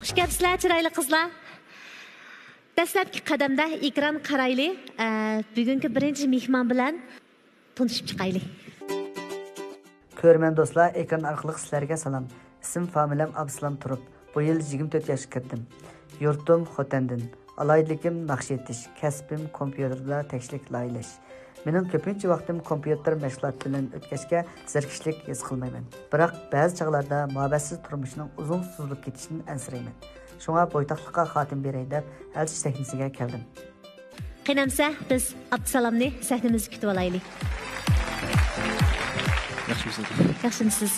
Xush kelibsizlar, chiroyli qizlar. Dastlabki qadamda ekran qarayli. Bugungi birinchi mehmon bilan tanishib chiqaylik. Ko'rman do'stlar, ekran orqali sizlarga salom. Ism familiyam Absalom Turib. Bu yil 24 yoshga kirdim. Yurtim Xotandan. Alaylikim naqsh etish, kasbim kompyuterda tekshlik laylash. Mening ko'pincha vaqtim kompyuter mashg'ulot bilan o'tkazishga zerikishlik his qilmayman. Biroq ba'zi chog'larda muhabbatsiz turmushning uzun suzilib ketishini ansirayman. Shunga bo'ytoqlikqa xotim beray deb elchi sahnasiga keldim. Qiynamsa, biz Absalomni sahnamizga kutib olaylik. Yaxshimisiz? Yaxshimisiz.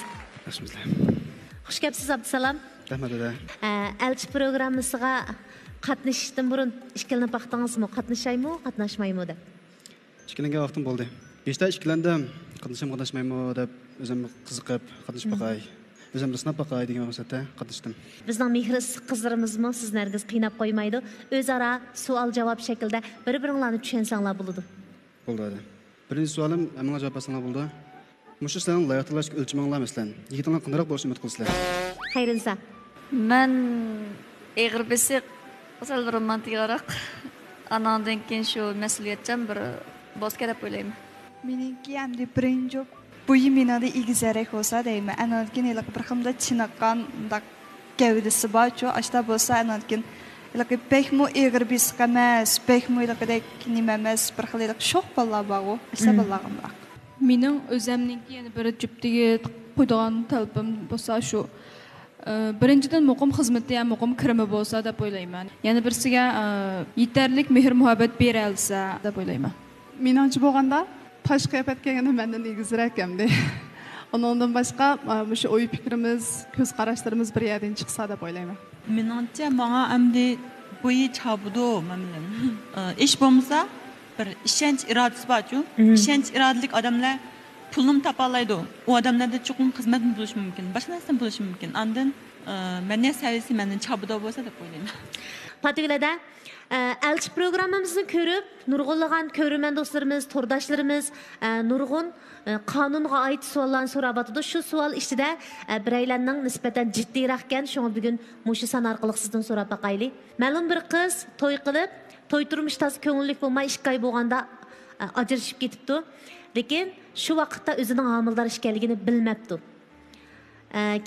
Xush kelibsiz Absalom. Rahmat eda. Elchi programmasiga qatnashishdan burun ishkilanib vaqtingizmi? Qatnashaymi, qatnashmaymi deb? Ishkilangan vaqtim bo'ldi. Beshta ishkilandim. Qatnashmaymi deb o'zim qiziqib qatnashib baqay. O'zimni sinab baqay degan maqsadda qatnashdim. Bizning mehris qizlarimizmi sizlarga qiynab qo'ymaydi. O'zaro savol-javob shaklida bir-biringlarni tushensanglar bo'ladi. Bo'ldi. Birinchi savolim menga javob bersanglar bo'ldi. Mushu sening layoq tanlashga o'lchiminglar masalan. Yigitlar qanday bo'lishni umid qilsizlar? Xayrinsa. Men eg'ir besiq asal romantikroq. Anandan keyin shu mas'uliyatchan bir boz kerak o'ylayman. Meniki endi birinchi bu menada igizarek bo'lsa deyman. Anandan elak bir xilda chiniqqan gavdasi bor-ku, ashta bo'lsa anandan elak pekmo eg'ir besiq emas, pekmo elakdek nima emas, bir xil elak shoq balla bor-ku, ashta ballag'im bor. Mening o'zimniki yana bir juptiga qo'ydigan talabim bo'lsa shu. Birinchidan muqim xizmatda ham muqim kirimi bo'lsa deb o'ylayman. Yana birsiga yetarlik mehr muhabbat bera olsa deb o'ylayman. Meningcha bo'lganda tashqi qiyofat kelganda mendan egizroq hamda undan boshqa o'sha o'y fikrimiz, ko'z qarashlarimiz bir yerdan chiqsa deb o'ylayman. Meningcha menga endi bo'yi chabudo mamlan. Ish bo'lmasa bir ishonch irodasi bor-ku. Ishonch irodalik odamlar pulni topalaydi. U odamlarda chuqur xizmat bo'lishi mumkin. Boshqa narsa bo'lishi mumkin. Ondan meni saviyasi mendan chabudo bo'lsa deb o'ylayman. Patigilada elchi programmamizni ko'rib, nurg'unlagan ko'rman do'stlarimiz, turdashlarimiz nurg'un qonunga oid savollarni so'rab o'tdi. Shu savol ichida biraylarning nisbatan jiddiyroq ekan, shunga bugun mushu san orqali sizdan so'rab baqaylik. Ma'lum bir qiz to'y qilib, to'y turmush tasi ko'ngillik bo'lmay 2 oy bo'lganda ajrashib ketibdi. Lekin shu vaqtda o'zining homildor ekanligini bilmabdi.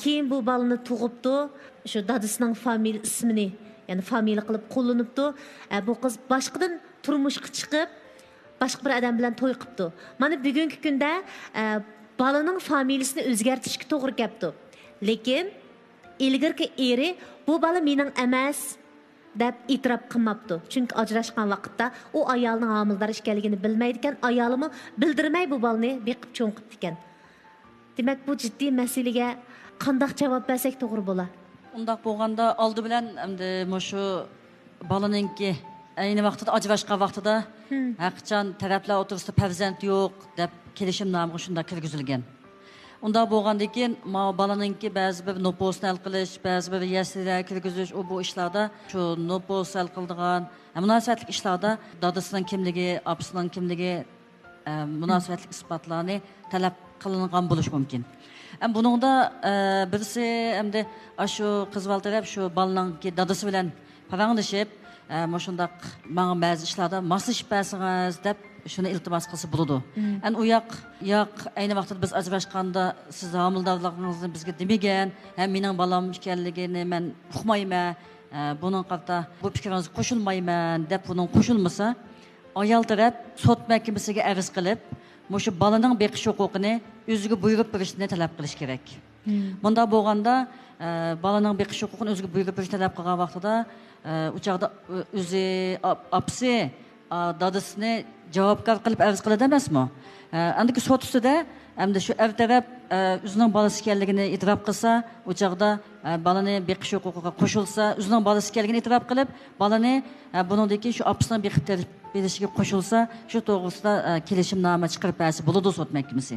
Keyin bu balani tug'ibdi, shu dadasining familiya ismini, ya'ni familiya qilib qo'llanibdi. Bu qiz boshqadan turmushga chiqib, boshqa bir odam bilan to'y qilibdi. Mana bugungi kunda balaning familiyasini o'zgartirishga to'g'ri kelibdi. Lekin ilgirki eri bu bala mening emas deb e'tirof qilmabdi. Chunki ajrashgan vaqtda u ayolning homildor ekanligini bilmaydi ekan, ayolimi bildirmay bu balani beqib cho'ng qildi ekan. Demak, bu jiddiy masalaga qanday javob bersak to'g'ri bo'lar? Undaq bo'lganda oldi bilan endi mushu balaninki ayni vaqtida ajrashgan vaqtida haqiqatan taraflar o'rtasida farzand yo'q deb kelishimnomga shunda kirgizilgan. Unda bo'lgandan keyin balaninki ba'zi bir nopusni hal qilish, ba'zi bir yasirlar kirgizish, bu ishlarda shu nopus hal qiladigan munosabatli ishlarda dadasining kimligi, opasining kimligi munosabatli isbotlarni talab qilingan bo'lishi mumkin. Buningda birisi endi shu qizval taraf shu balaninki dadasi bilan paranglashib, shundaq menga ba'zi ishlarda moslashib bersangiz deb shuni iltimos qilsa bo'ladi. U yoq ayni vaqtda biz ajrashganda siz homildorligingizni bizga demagan, ham mening balam ekanligini men uqmayman, buning qarta bu fikringizga qo'shilmayman deb buning qo'shilmasa, ayol taraf sud mahkamasiga arz qilib, mushu balaning beqish huquqini o'ziga buyurib berishni talab qilish kerak. Bunda bo'lganda balaning beqish huquqini o'ziga buyurib berishni talab qilgan vaqtida u chaqda o'zi opsi dadasini javobgar qilib arz qiladi emasmi? Andiki sud ustida hamda shu er taraf o'zining bolasi ekanligini e'tirof qilsa, u chaqda balani beqish huquqiga qo'shilsa, o'zining bolasi ekanligini e'tirof qilib, balani buningdan keyin shu opsining beqib berishiga qo'shilsa, shu to'g'risida kelishimnoma chiqarib bersa bo'ladi sud mahkamasi.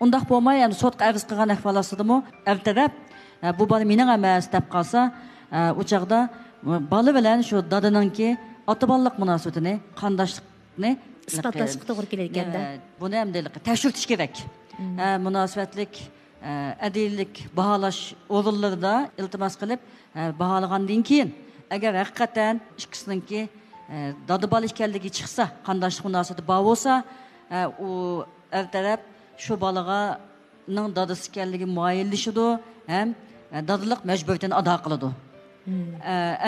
Undaq bo'lmay, ya'ni sudga arz qilgan ahvolatidami, er taraf bu bola mening emas deb qolsa, u chaqda bola bilan shu dadaninki ota-bolalik munosabatini, qondoshlikni isbotlashga to'g'ri keladi ekanda. Buni ham tekshirish kerak. Munosabatlik adillik bahalash o'rinlarida iltimos qilib bahalagandan keyin agar haqiqatan ikkisininki dadi bola ekanligi chiqsa, qandoshlik munosabati bor bo'lsa, u er taraf shu bolaga ning dadasi ekanligi muayyinlashidi ham dadiliq majburiyatini ado qiladi.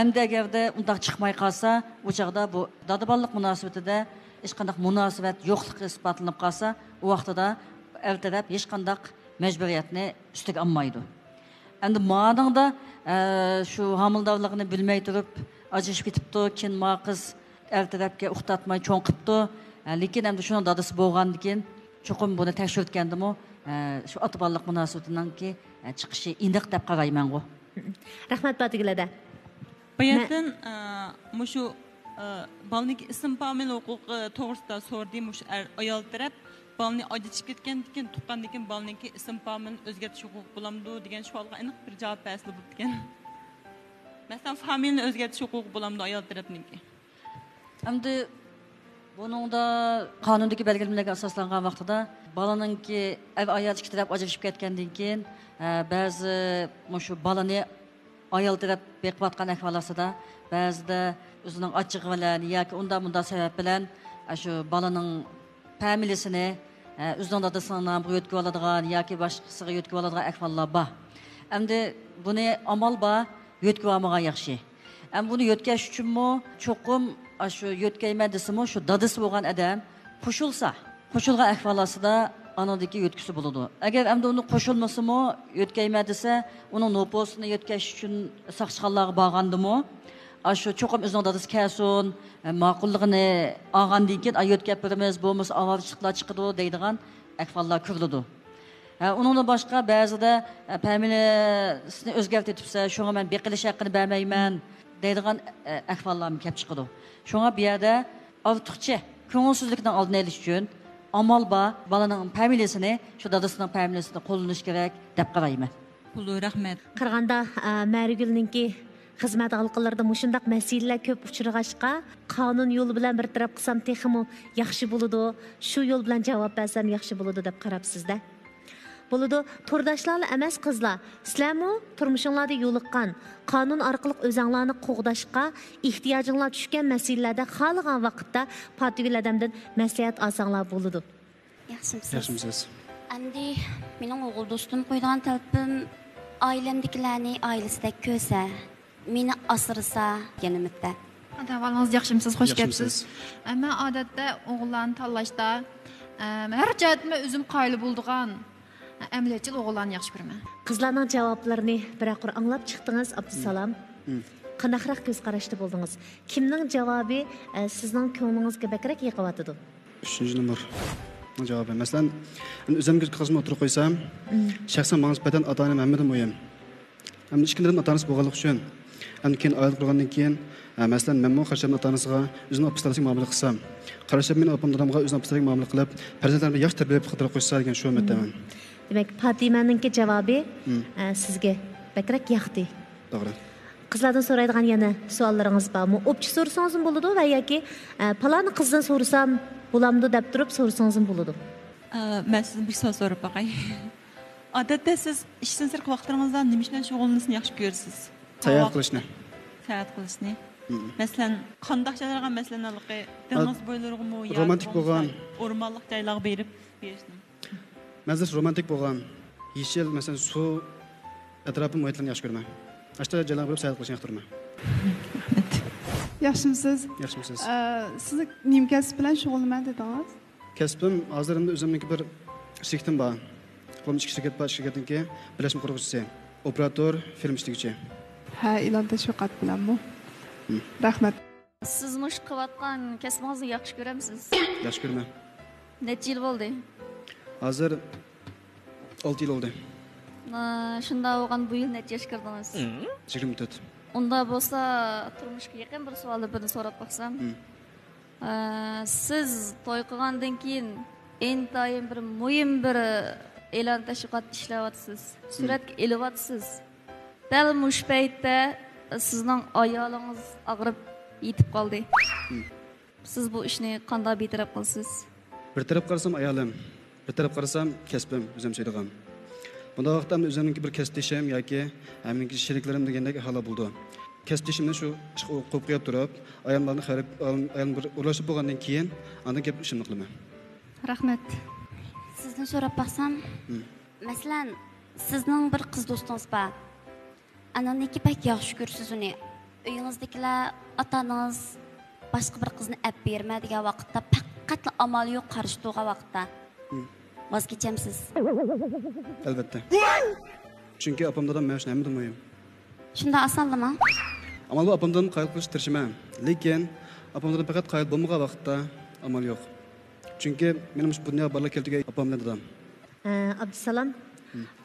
Endi agarda undaq chiqmay qolsa, u chaqda bu dadi bolalik munosabatida hech qanday munosabat yo'qligi isbotlanib qolsa, u vaqtida er taraf hech qanday majburiyatni ustiga olmaydi. Endi madingda shu homildorligini bilmay turib ajrashib ketibdi, keyin ma qiz er tarafga uxtatmay cho'ng qilibdi. Lekin endi shuni dadasi bo'lgandan keyin cho'qim buni tekshirtgandimi, shu ota bolalik munosabatiningki chiqishi indiq deb qarayman-ku. Rahmat Batigilada. Bu yerdan mushu balniki ism famil huquqi to'g'risida so'rdim, mushu ayol taraf balni ajratib ketgandan keyin tuqqandan keyin balniki ism familni o'zgartirish huquqi bo'lamdi degan savolga aniq bir javob bersa bo'ldi ekan. Masalan, familni o'zgartirish huquqi bo'lamdi ayol tarafniki. Endi buningda qonundagi belgilamalarga asoslangan vaqtida balaninki ayol ikki taraf ajrashib ketgandan keyin ba'zi shu balani ayol taraf beqiyotgan ahvolasida ba'zida o'zining achchig'i bilan yoki unda sabab bilan shu balaning familiyasini o'zining dadasining nomiga yo'tkib oladigan yoki boshqasiga yo'tkib oladigan ahvollar bor. Endi buni amal bor, yo'tkib olmagan yaxshi. Endi buni yo'tkash uchunmi cho'qim shu yo'tkayman desimi shu dadasi bo'lgan odam qo'shilgan ahvolasida anadagi yo'tkisi bo'ladi. Agar endi uni qo'shilmasimi yo'tkayman desa, uning noposini yo'tkash uchun saqchiqonlarga borgandimi, shu cho'qim o'zining dadasi kelsin, ma'qulligini olgandan keyin yo'tkab beramiz, bo'lmasa avorchiqlar chiqadi deydigan ahvollar ko'riladi. Uningdan boshqa ba'zida familiyasini o'zgartiribsa, shunga men beqilish haqqini bermayman deydigan ahvollar kelib chiqadi. Shunga bu yerda ortiqcha ko'ngilsizlikni oldini olish uchun amal bor, balaning familiyasini shu dadasining familiyasida qo'llanish kerak deb qarayman. Pulu rahmat. Qaraganda Marigulninki xizmat halqalarida mushundaq masalalar ko'p uchrag'ashqa, qonun yo'li bilan bir taraf qilsam texmi yaxshi bo'ladi, shu yo'l bilan javob bersam yaxshi bo'ladi deb qarabsizda. Bo'ladi, to'rdashlarlar emas qizlar, sizlarmi turmushingizda yo'liqqan, qonun orqali o'zinglarni qo'g'dashga ehtiyojinglar tushgan masalalarda xohlagan vaqtda Patigul odamdan maslahat olsanglar bo'ladi. Yaxshimisiz. Endi mening o'g'il do'stim qo'ygan talabim ailemdagilarni ailesidek ko'rsa, meni asrasa deganimda. Ahvolingiz yaxshimisiz? Xush kelibsiz. Men odatda o'g'illarni tanlashda har jihatdan o'zim qoyil bo'ldigan amaliyotchil o'g'illarni yaxshi ko'raman. Qizlarning javoblarini bir-bir anglab chiqdingiz, Abdusalom. Qanaqroq ko'z qarashda bo'ldingiz? Kimning javobi sizning ko'nglingizga bakrak yiqyotidi? 3-numar javobi. Masalan, o'zimga qizimni o'tirib qo'ysam, shaxsan menga nisbatan ota-onam hammadan muhim. Hamda ikkilarning ota-onasi bo'lganligi uchun, hamda keyin oila qurgandan keyin, masalan, men qarashimni ota-onasiga o'zining opistalik muomala qilsam, qarashim men opam-dadamga o'zining opistalik muomala qilib, farzandlarimni yaxshi tarbiyalab qidirib qo'ysa degan shu umiddaman. Demak, Fatimaninki javobi sizga bakrak yoqdi. To'g'ri. Qizlardan so'raydigan yana savollaringiz bormi? O'pchi so'rasangiz bo'ladi va yoki palani qizdan so'rasam bo'lamdi deb turib so'rasangiz bo'ladi. Men sizdan bir savol so'rab boqay. Odatda siz ishdan sirq vaqtlaringizda nima bilan shug'ullanishni yaxshi ko'rasiz? Sayohat qilishni. Sayohat qilishni. Masalan, qanday joylarga masalan alqi dengiz bo'ylarigami yoki romantik bo'lgan o'rmonlik joylarga berib berishni. Mazza romantik bo'lgan, yeshil, masalan, suv atrofi muhitlarni yaxshi ko'raman. Ashta joylarga borib sayohat qilishni yoqtiraman. Yaxshimisiz? Yaxshimisiz. Siz nima kasb bilan shug'ullanaman dedingiz? Kasbim hozir endi o'zimniki bir shirkatim bor. Qo'm ichki shirkat bor, shirkatniki birlashma quruvchisi, operator, film ishlovchi. Ha, ilonda shu qat bilanmi? Rahmat. Siz mush qilayotgan kasbingizni yaxshi ko'ramsiz? Yaxshi ko'raman. Necha yil bo'ldi? Hozir 6 yil oldu. Shunda olgan bu yil necha yoshga kirdingiz? 24. Unda bo'lsa, turmushga yaqin bir savolni birini so'rab qo'ysam. Siz to'y qilgandan keyin intayin bir muhim bir e'lon tashviqot ishlayapsiz. Suratga ilyapsiz. Dal mush paytda sizning ayolingiz og'rib yetib qoldi. Siz bu ishni qanday betaraf qilasiz? Bir taraf qarasam ayolim, bir taraf qarasam kasbim, o'zim söyləyirəm. Bunda vaqtda o'zimning bir kasbdeshim yoki mening sheriklarim degandek aholi bo'ldi. Kasbdeshimni shu ish qo'yib qo'yib turib, ayollarni xarib, ayol bir urashib bo'lgandan keyin andan gap ishimni qilaman. Rahmat. Sizdan so'rab baqsam, masalan, sizning bir qiz do'stingiz bor. Ananiki pek yaxshi ko'rsiz uni. Uyingizdagilar ota-onangiz boshqa bir qizni olib bermaydigan vaqtda faqat amal yo'q qarshi turgan vaqtda voz kechamsiz. Albatta. Chunki opamdan men shuni hamda muhim. Shunda osonmi? Amal bu opamdan qayt qilish tirishiman. Lekin opamdan faqat qayt bo'lmagan vaqtda amal yo'q. Chunki mening bu dunyoga borlar keltirgan opam bilan dadam. Abdusalom,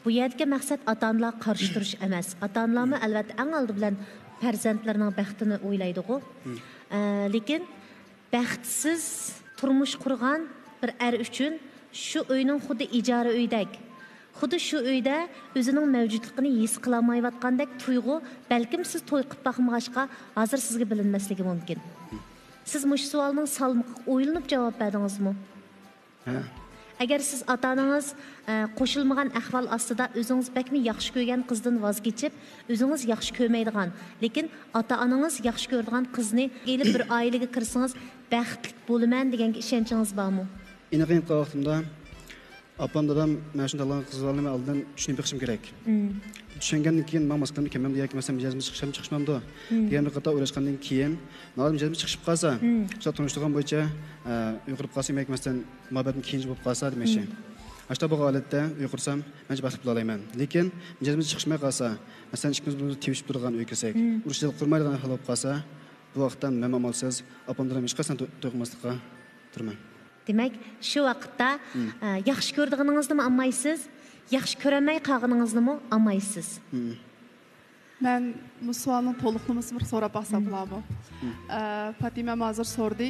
bu yerdagi maqsad ota-onalar qarshi turish emas. Ota-onalarmi albatta eng oldi bilan farzandlarining baxtini o'ylaydi-ku. Lekin baxtsiz turmush qurgan bir er uchun shu uyning xuddi ijara uydek. Xuddi shu uyda o'zining mavjudligini his qila olmayotgandek tuyg'u, balkim siz to'y qilib boqmag'achqa hozir sizga bilinmasligi mumkin. Siz mush savolning salmoq o'ylanib javob berdingizmi? Agar siz ota-onangiz qo'shilmagan ahvol ostida o'zingiz bakmi yaxshi ko'rgan qizdan voz kechib, o'zingiz yaxshi ko'rmaydigan, lekin ota-onangiz yaxshi ko'radigan qizni elib bir oilaga kirsangiz baxtli bo'laman degan ishonchingiz bormi? Iniqin vaqtimda opam dadam mana shunday qizlarni oldin tushunib chiqishim kerak. Tushungandan keyin men maskanni kemam yoki masalan mijozimiz chiqishmamdi degan bir qator o'ylashgandan keyin nima mijozimiz chiqib qolsa, o'sha tunishtirgan bo'yicha uyqirib qolsam yoki masalan muhabbatim keyinchi bo'lib qolsa demoqchi. Ashta bu holatda uyqursam men baxtli bo'la olmayman. Lekin mijozimiz chiqishmay qolsa, masalan ikkimiz bir tevishib turgan uy kirsak, urushchilik qilmaydigan hol bo'lib qolsa, bu vaqtdan men amalsiz opamdan hech qachon to'yqmaslikqa turman. Demak, shu vaqtda yaxshi ko'rdigingizni olmaysiz, yaxshi ko'ramay qolganingizni olmaysiz. Men bu savolning to'liqlamasini bir so'rab baqsam bo'ladimi? Fatima hozir so'rdi.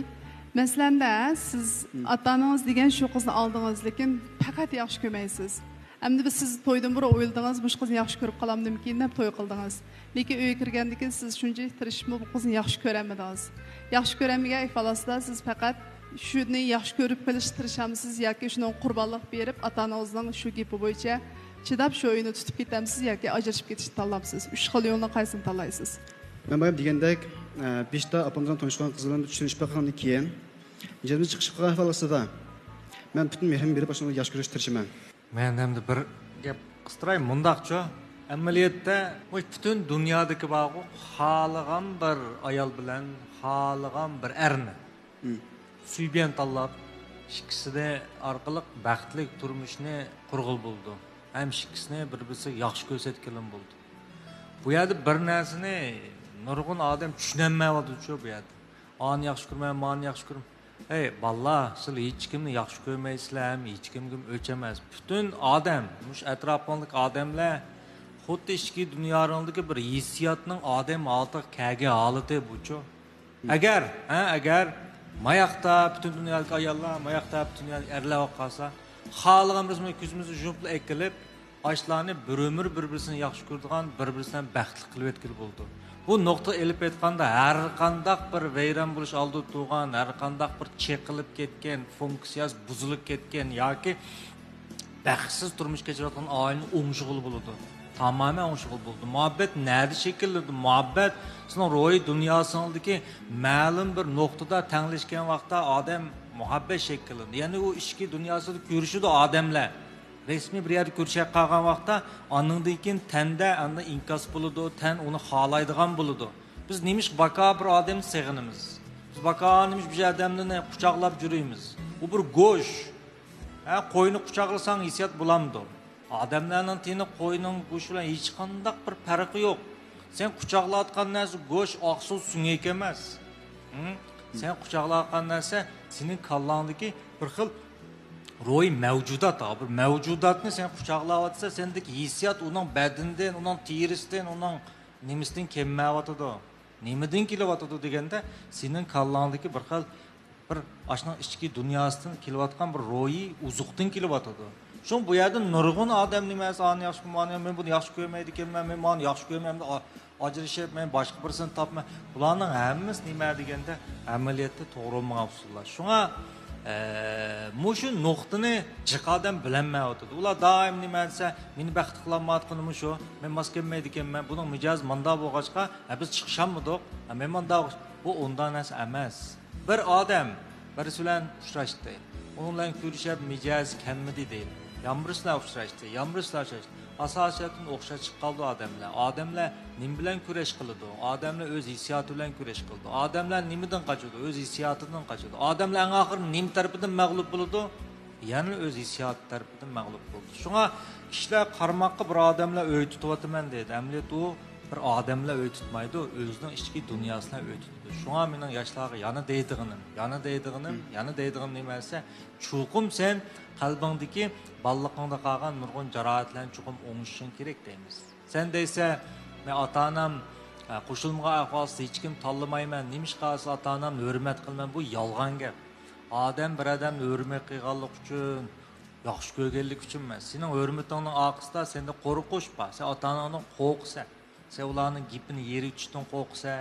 Masalanda siz ota-onangiz degan shu qizni oldingiz, lekin faqat yaxshi ko'rmaysiz. Endi siz to'ydan bir o'yladingiz, bu qizni yaxshi ko'rib qolamdimki, deb to'y qildingiz. Lekin uyga kirgandan keyin siz shunchalik tirishib bu qizni yaxshi ko'ramadingiz. Yaxshi ko'ramagan ifolasida siz faqat shuni yaxshi ko'rib qilish tirishamsiz yoki shuni qurbonlik berib ota-onangizning shu gapi bo'yicha chidab shu o'yini tutib ketamsiz yoki ajrashib ketishni tanlaysiz. 3 xil yo'lni qaysini tanlaysiz? Men bayam degandek, beshta opamdan tanishgan qizlar bilan tushunishib qolgandan keyin, mijozimiz chiqib qolgan holatda men butun mehrim berib shuni yaxshi ko'rishni tirishaman. Men hamda bir gap qistirey mundaqcha, amaliyotda butun dunyodagi bog'i xohlagan bir ayol bilan xohlagan bir erni suygan tanlab, ikkisida orqali baxtli turmushni qurg'ul bo'ldi. Ham ikkisini bir-birisiga yaxshi ko'rsatgan bo'ldi. Bu yerda bir narsani nurg'un odam tushunmayapti-ku bu yerda. Ani yaxshi ko'rmayman, mani yaxshi ko'raman. Hey, ballar, siz hech kimni yaxshi ko'rmaysizlar, hech kimga o'lchamas. Butun odam, mush atrofingdagi odamlar xuddi ichki dunyodagi bir hissiyotning odam oldiga kelgan holati bu-ku. Agar mayaqda bütün dünyadaki ayollar, mayaqda bütün dünyadaki erler qalsa, xohlaganimiz ko'zimizni yumib ekilib, ashlarni bir ömür bir-birini yaxshi ko'radigan, bir-biridan baxtli qilib etkili bo'ldi. Bu nuqta elib aytganda har qandaq bir vayron bo'lish oldi turgan, har qandaq bir cheqilib ketgan, funksiyasi buzilib ketgan yoki baxtsiz turmush kechirayotgan oilani o'ngshug'ul bo'ldi. Tamamen o'ngshug'ul bo'ldi. Muhabbet nerede şekilledi? Muhabbet sizning ruhiy dunyosingdagi ma'lum bir nuqtada tanglashgan vaqtda odam muhabbet shekillandi. Ya'ni u ichki dunyosida ko'rishidi odamlar. Resmi bir yerda ko'rishib qolgan vaqtda ondan keyin tanda anda inkos bo'ladi, tan uni xohlaydigan bo'ladi. Biz nemish baka bir odamni seg'inamiz. Biz bakanimiz bir odamni quchoqlab yuramiz. U bir go'sh. Qo'yni quchoqlasang hissiyat bo'lamdi. Adamlarning teni qo'yning go'shti bilan hech qanday bir farqi yo'q. Sen quchoqlayotgan narsa go'sht, oqsuv, sungak emas. Sen quchoqlayotgan narsa sening kallangdagi bir xil ruhiy mavjudot, bir mavjudotni sen quchoqlayotsa, sendagi hissiyot uning badanidan, uning terisidan, uning nimasidan kelmayotadi. Nimadan kelyotadi deganda, sening kallangdagi bir xil bir ashning ichki dunyosidan kelayotgan bir ruhiy uzuqdan kelyotadi. Şun bu yerda nurg'un odam nimasi ani yaxshi ko'rmayman, men buni yaxshi ko'rmaydi ekanman, men buni yaxshi ko'rmayman, ajrashib, men boshqa birisini topman. Bularning hammasi nima deganda amaliyotda to'g'ri bo'lmagan usullar. Shunga Mushu nuqtani jiqadan bilinmay o'tadi. Ular doim nima desa, meni baxt qilolmayotganim shu. Men mos kelmaydi ekanman. Buning mijoz manda bo'lg'achqa, biz chiqishammidik. Men manda bu undan emas. Bir odam birisi bilan uchrashdi. Onun bilan ko'rishib mijoz kelmadi deydi. Yamrislar uchrashdi. Asosan o'xshab chiqqaldi odamlar. Odamlar nim bilan kurash qiladi. Odamlar o'z hissiyoti bilan kurash qildi. Odamlar nimadan qochadi? O'z hissiyotidan qochadi. Odamlar eng oxir nim tarafidan mag'lub bo'ladi. Ya'ni o'z hissiyoti tarafidan mag'lub bo'ldi. Shunga kishilar qarmoqqa bir odamlar o'y tutyapman deydi. Amliyat u bir odamlar o'y tutmaydi, o'zining ichki dunyosidan o'y tutadi. Shunga mening yoshlarga yana deydiganim nima desa, chuqum sen qalbingdagi balliqingda qolgan nurg'un jarohatlarni chuqum o'ngishing kerak deymiz. Sen deysa, men ota-onam qo'shilmagan ahvolida hech kim tanlamayman, nimishqa ota-onamni hurmat qilman, bu yolg'on gap. Odam bir odamni hurmat qilganlik uchun, yaxshi ko'rganlik uchun emas. Sening hurmatingning oqisida senda qo'rqish bor. Sen ota-onangdan qo'rqsa, sen ularning gapini yeri tutishdan qo'rqsa,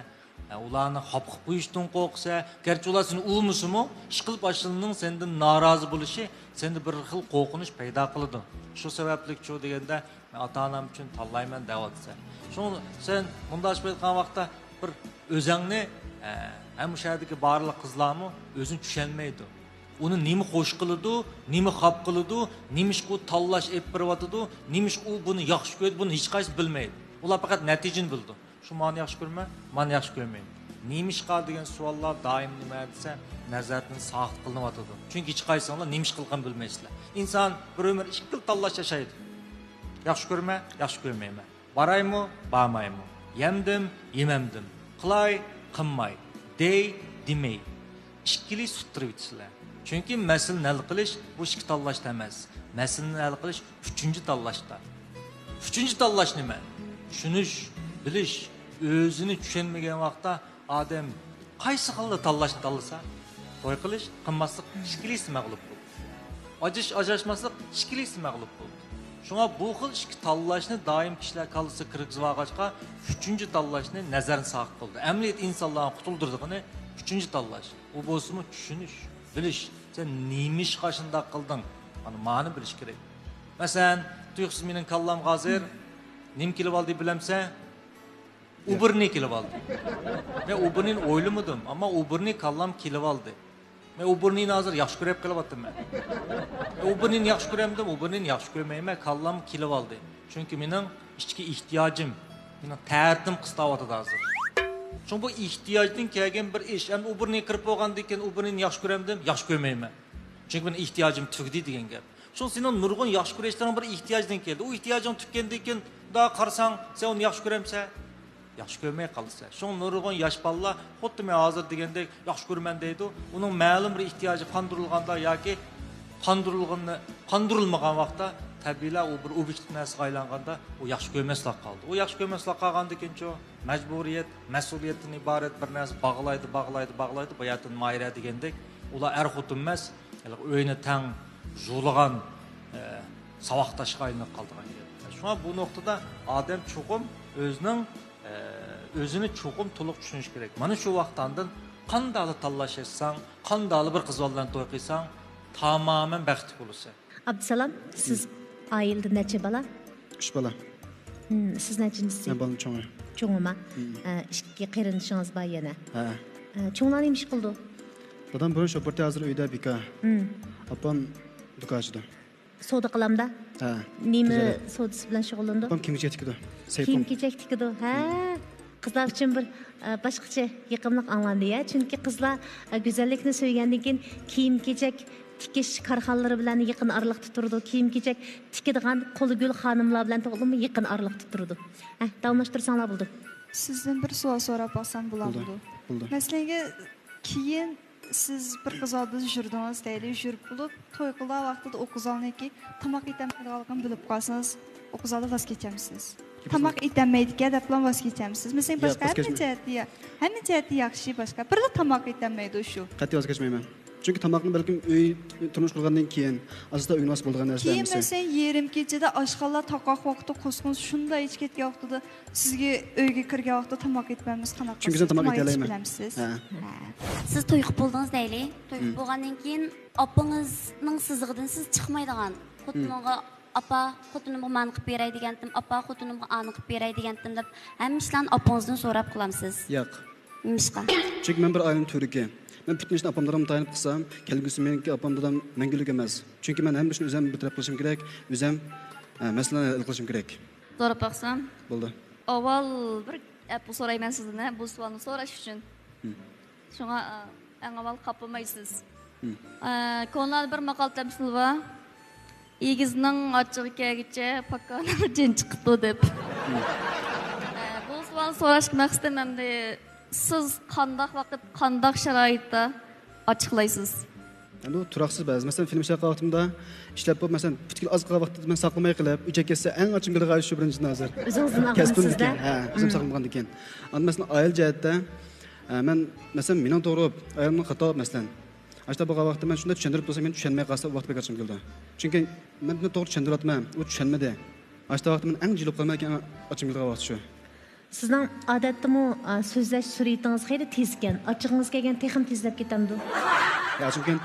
ularni xapqib qo'yishdan qo'rqsa, garchi ular seni ulmusimi, ish qilib ashlining sendan norozi bo'lishi senda bir xil qo'rqinish paydo qiladi. Shu sababli shu deganda men ota-onam uchun tanlayman deyapsan. Shuni sen bunday aytgan vaqtda bir o'zingni ham o'shadagi barliq qizlarmi o'zini tushunmaydi. Uni nima xo'sh qiladi, nima xap qiladi, nimish u tanlash ep biryotidi, nimish u buni yaxshi ko'radi, buni hech qaysi bilmaydi. Ular faqat natijani bildi. Shu meni yaxshi ko'rma, meni yaxshi ko'rmaydi. Nimishqa degan savollar doim nima desa, nazardan saqit qilinayotadi. Chunki hech qaysinglar nimish qilgan bilmaysizlar. Inson bir umr ikki xil tanlash yashaydi. Yaxshi ko'rma, yaxshi ko'rmayman. Baraymi, bormaymi. Yemdim, yemamdim. Qilay, qilmay. Dey, demay. Ikkili suttiribsizlar. Chunki masalani hal qilish bu ikki tanlashda emas. Masalani hal qilish 3-tanlashda. 3-tanlash nima? Tushunish, bilish, o'zini tushunmagan vaqtda odam qaysi xilda tanlasa, to'y qilish, qilmaslik ikkilisi mag'lub bo'ldi. Ajrashmaslik ikkilisi mag'lub bo'ldi. Shunga bu xil ikki tanlashni doim kishilar qalbisiga kirgizib olg'achqa 3-tanlashni nazardan saqit qildi. Amliyat insonlarni qutuldirdigini 3-tanlash. U bo'lsa-mu tushunish, bilish. Sen nimish qashında qilding? Ani ma'ni bilish kerak. Masalan, tuyuqsiz mening kallam hozir nim kelib oldi bilamsan? Uberni kelib oldi. Men Uberni o'ylamadim, ammo Uberni kallam kelib oldi. Men Uberni hozir yaxshi ko'rib qilyapman. Uberni yaxshi ko'ramdim, Uberni yaxshi ko'rmayman, kallam kelib oldi. Chunki mening ichki ehtiyojim, mening ta'rifim qisqaryapti hozir. Chunki bu ehtiyojdan kelgan bir ish. Ham Uberni kirib bo'lgandan keyin Uberni yaxshi ko'ramdim, yaxshi ko'rmayman. Chunki mening ehtiyojim tugdi degan gap. Shu sening nurg'un yaxshi ko'rishdan bir ehtiyojdan keldi. U ehtiyojing tuggandan keyin da qarsang, sen uni yaxshi ko'ramsan, yaxshi ko'rmay qolsa. Shu nurg'un yosh balla xuddi men hozir degandek yaxshi ko'rman deydi. Uning ma'lum bir ehtiyoji qondirilganda yoki qondirilmagan vaqtda tabiiyla u bir obyektiv narsaga aylanganda u yaxshi ko'rmaslik qoldi. U yaxshi ko'rmaslik qolgandan keyin majburiyat, mas'uliyatdan iborat bir narsa bog'laydi. Bayatın mayra degandek, ular er xotin emas, o'yini tang zo'lagan savoqtashga aylanib qoldigan. Shunga bu nuqtada odam chuqum o'zini chuqum to'liq tushunish kerak. Mana shu vaqtdan qanday tanlashsang, qanday bir qiz bilan to'y qilsang, tamamen baxtli bo'lasan. Abdusalam, siz oilada necha bola? 3 bola. Siz nechinchisi? Men bolam cho'ng. Cho'ngma. Ikki qarinishingiz bor yana. Ha. Cho'nglar nima ish qildi? Dadam burun sho'parda hozir uyda beka. Opam dukochida. Savdo qilamda? Ha. Nima savdosi bilan shug'ullandi? Opam kiyim-kechak tikadi. Kiyim-kechak tikadi. Ha. Qizlar uchun bir boshqacha yiqimliq anlandi-ya. Chunki qizlar go'zallikni so'ygandan keyin kiyim-kechak tikish korxonalari bilan yaqin oraliqda turdi. Kiyim-kechak tikadigan qo'ligul xonimlar bilan to'g'rimi yaqin oraliqda turdi. Davomlashtirsanglar bo'ldi. Sizdan bir savol so'rab olsam bo'ladimi? Bo'ldi. Masalan, keyin siz bir qiz oldida yurdingiz, deylik, yurib bo'lib, to'y qilgan vaqtida o qizalniki tamoq yetamadiganligini bilib qolsangiz, o qizalda vaz kechamsiz. Tamoq yetammaydigan deb plan vaz kechamsiz. Masalan, boshqa hamma jihati yaxshi boshqa. Birla tamoq yetammaydi shu. Qat'iy vaz kechmayman. Çünkü tamakını belki turmuş qilgandan keyin asosda uyga nasib bo'lgan narsalar. Keyin mesela yerim kechada oshxonlar taqoq vaqtida qo'sqin shunda hech ketgan vaqtida sizga uyga kirgan vaqtida tamoq etmamiz qanaqa? Çünkü sen tamoq etalayman. Siz to'y qilib bo'ldingiz deyli. To'y qilib bo'lgandan keyin opangizning sizig'idan siz chiqmaydigan. Xotinimga apa xotinimga man qilib beray degandim, apa xotinimga ani qilib beray degandim deb hamma ishlarni opangizdan so'rab qilamsiz. Yo'q. Nimishqa? Çünkü men bir ailenin türüki. Ben bütün işini apamlarım dayanıp kılsam, kelgüsü meniki apamdan mengülük emez. Çünkü ben hem işini özüm bir taraf kılışım gerek, özüm mesela kılışım gerek. So'rab baqsam. Bo'ldi. Avval bir bu so'rayman sizdan, bu savolni so'rash uchun. Shunga eng avval qapılmaysiz. Ko'nlar bir maqol tamsil va egizning ochiq kelgicha pakkaning jin chiqdi deb. Bu savolni so'rash maqsadim endi siz qandaq vaqt, qandaq sharoitda ochiqlaysiz? Yani bu turaksız bazı. Mesela film şarkı vaxtımda işlep bu mesela butkul az qala vaxtda ben saklamay qilib, üçe kesse en açım qilgan şu birinci nazar. Özünüzün ağzınızda? Ha, özüm saklamagan ekan. Anda mesela ayıl cəhətdə mən mesela mening to'g'ri, ayolning xato mesela. Açta bu vaqtda men shunda tushuntirib bo'lsam, men tushunmay qolsa vaqt bekarchim keldi. Chunki men buni to'g'ri tushuntiraman, u tushunmadi. Açta vaqtda men eng jilib qolmayotgan ochim kelgan vaqt shu. Sizning odatdami so'zlash sur'atingiz xeyli tez ekan. Ochig'ingiz kelgan texim tezlab ketamdi. Ya çünkü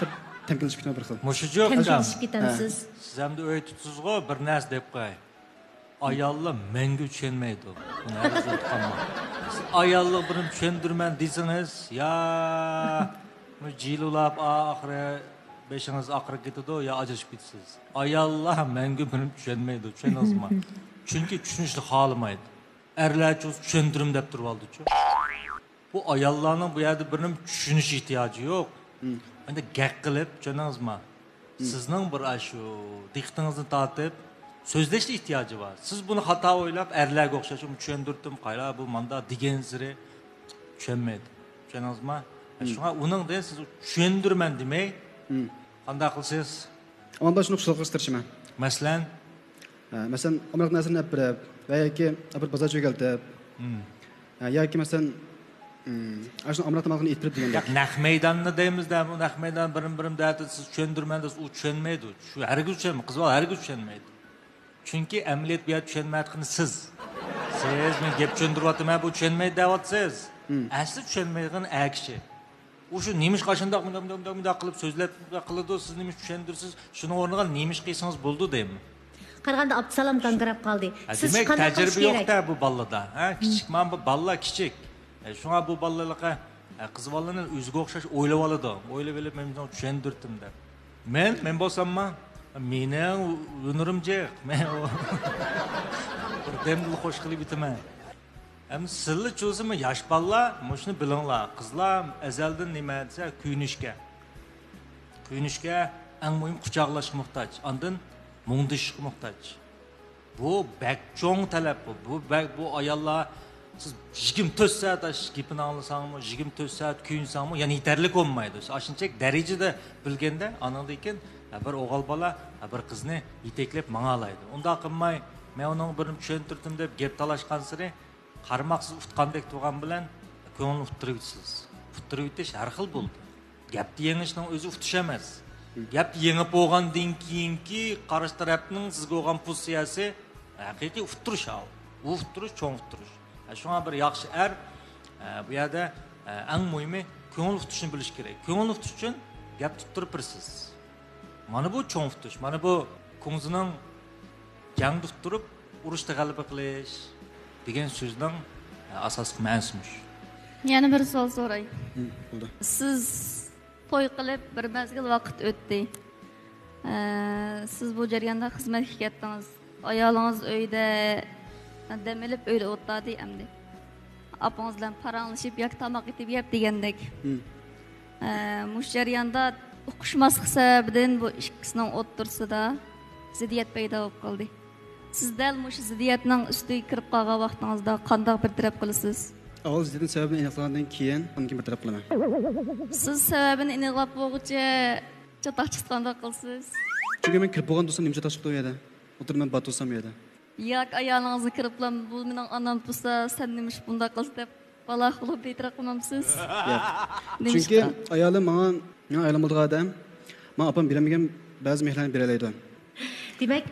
temkinlashib ketma bir xil. Mushujoq akam. Temkinlashib ketamsiz. Siz hamda o'y tutsizg'o bir narsa deb qo'y. Ayollar menga tushunmaydi. Buni hozir aytqanman. Siz ayollar birini tushundirman desangiz, ya jilulab oxiri beshingiz oxiri ketadi ya ajrashib ketasiz. Ayollar menga buni tushunmaydi, tushunasizmi? Chunki tushunishni xohlamaydi. Erlar tushuntirim deb turib oldi-ku. Bu ayollarning bu yerda birini tushunish ehtiyoji yo'q. Endi gap qilib, tushunasizmi? Sizning bir shu diqqatingizni tortib so'zlashga ehtiyoji bor. Siz buni xato o'ylab, erlarga o'xshashim tushuntirdim, qayla bu manda degan siri tushunmaydi. Tushunasizmi? Shunga uningdan siz tushundirman demay, qanday qilsiz? Ammo shuni qilishga tirishman. Masalan, Amerika narsani olib berib, va yoki bir bozor jo'galtib. Yoki masalan Aşın Amerika tamamını ettirip degende. Naq maydonni deymizda, bu naq maydon birim da'da siz tushundirman desiz, u tushunmaydi. Shu hargiz tushunmaydi, qiz bola hargiz tushunmaydi. Chunki amaliyot bu yerda tushunmayotgani siz. Siz men gap tushuntiryapman, bu tushunmaydi deyapsiz. Asli tushunmaydigan a kishi. U shu nemish qashindaq bunday qilib so'zlab qiladi, siz nemish tushundirsiz, shuni o'rniga nemish qilsangiz bo'ldi deyman. Qaraganda Abdusalom gangirab qoldi. Siz qanday tajriba yo'q-da bu ballada, ha? Kichik men bu balla kichik. Shunga bu balalarga qiz bolalarning o'ziga o'xshash o'ylab oladi. O'ylab olib men buni tushuntirdim deb. Men bo'lsamman, mening o'nirimcha, men bir demli xo'sh qilib bitaman. Ham sizlar cho'zimi yosh bolalar, shuni bilinglar. Qizlar azaldan nima desa, kuyinishga. Kuyinishga eng muhim quchoqlashga muhtoj. Ondan mungdishga muhtoj. Bu bak cho'ng talab bu. Bu ayollar siz 24 saat gapini anglasangiz, 24 saat kuyinsangiz, ya'ni yetarli bo'lmaydi. Ashunchak darajada bilganda, anandan keyin bir o'g'il bola bir qizni yetaklab mangalaydi. Unda qilmay, men uning birini tushuntirdim deb gap talashgan siri qarmoqsiz utqandek turgan bilan ko'ngilni uttiribsiz. Uttirib etish har xil bo'ldi. Gapni yengishning o'zi utish emas. Gapni yengib bo'lgandan keyinki qarash tarafning sizga bo'lgan pozitsiyasi haqiqiy uttirish. U uttirish, cho'ng uttirish. Shunga bir yaxshi bu yerda eng muhimi ko'ngil tutishni bilish kerak. Ko'ngil tutish uchun gap tuttirib tursiz. Mana bu cho'ng tutish, mana bu ko'ngilning jang tuttirib urushda g'alaba qilish degan so'zning asosiy ma'nosimiz. Yana bir savol so'ray. Bo'ldi. Siz to'y qilib bir mazgil vaqt o'tdi. Siz bu jarayonda xizmatga ketdingiz. Ayolingiz uyda demilib öyle o'tadi endi. Apangiz bilan paranglashib yoki tomoq etib yeb degandek. Mush jarayonda uqishmaslik sababidan bu ikkisining o'rtasida ziddiyat paydo bo'lib qoldi. Siz dal mush ziddiyatning ustiga kirib qolgan vaqtingizda qanday bir taraf qilasiz? Avval ziddiyatning sababini aniqlagandan keyin uni bir taraf qilaman. Siz sababini aniqlab bo'lguncha chatoq chiqqanda qilsiz. Chunki men kirib bo'lgan do'stim nimcha chiqdi u yerda. O'tirman batosam u yerda. Yo'q, ayolingizga kirib bilan bu mening onam bo'lsa, sen nimish bunda qildi deb bala qilib e'tirof qilmamsiz? Yo'q. Chunki ayolim menga Aylan bo'lgan odam, men opam bilmagan ba'zi mehlarni beralaydi. Demak,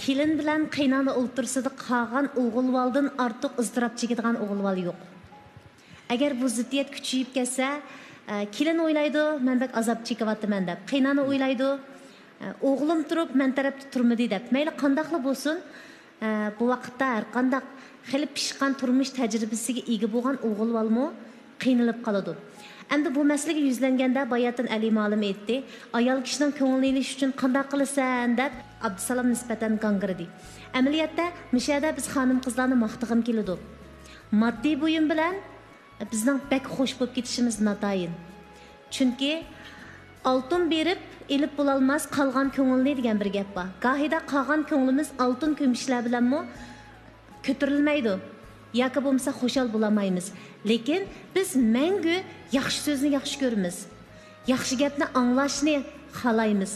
kelin bilan qaynona o'ltirsida qolgan o'g'ilvaldan ortiq iztirob chekadigan o'g'ilval yo'q. Agar bu ziddiyat kuchayib ketsa, kelin o'ylaydi, men bek azob chekyapman deb. Qaynona o'ylaydi, o'g'lim turib, men tarafda turmadi deb. Mayli qandaqli bo'lsin, bu vaqtda har qandaq xili pishqan turmush tajribasiga ega bo'lgan o'g'ilvalmo qiynalib qoladi. Endi bu masalaga yuzlanganda bayatın Ali ma'lum etdi. Ayol kishining ko'nglini ilish uchun qanday qilasan deb Abdusalom nisbatan gangirdi. Amaliyotda mishada biz xonim qizlarni maqtag'im keladi. Moddiy buyum bilan bizning bek xo'sh bo'lib ketishimiz natayin. Chunki oltin berib elib bo'lolmas qolgan ko'ngilni degan bir gap bor. Gohida qolgan ko'nglimiz oltin kumushlar bilanmi ko'tarilmaydi. Yoki bo'lmasa xo'shal bo'lamaymiz. Lekin biz mangu yaxshi so'zni yaxshi ko'ramiz. Yaxshi gapni anglashni xohlaymiz.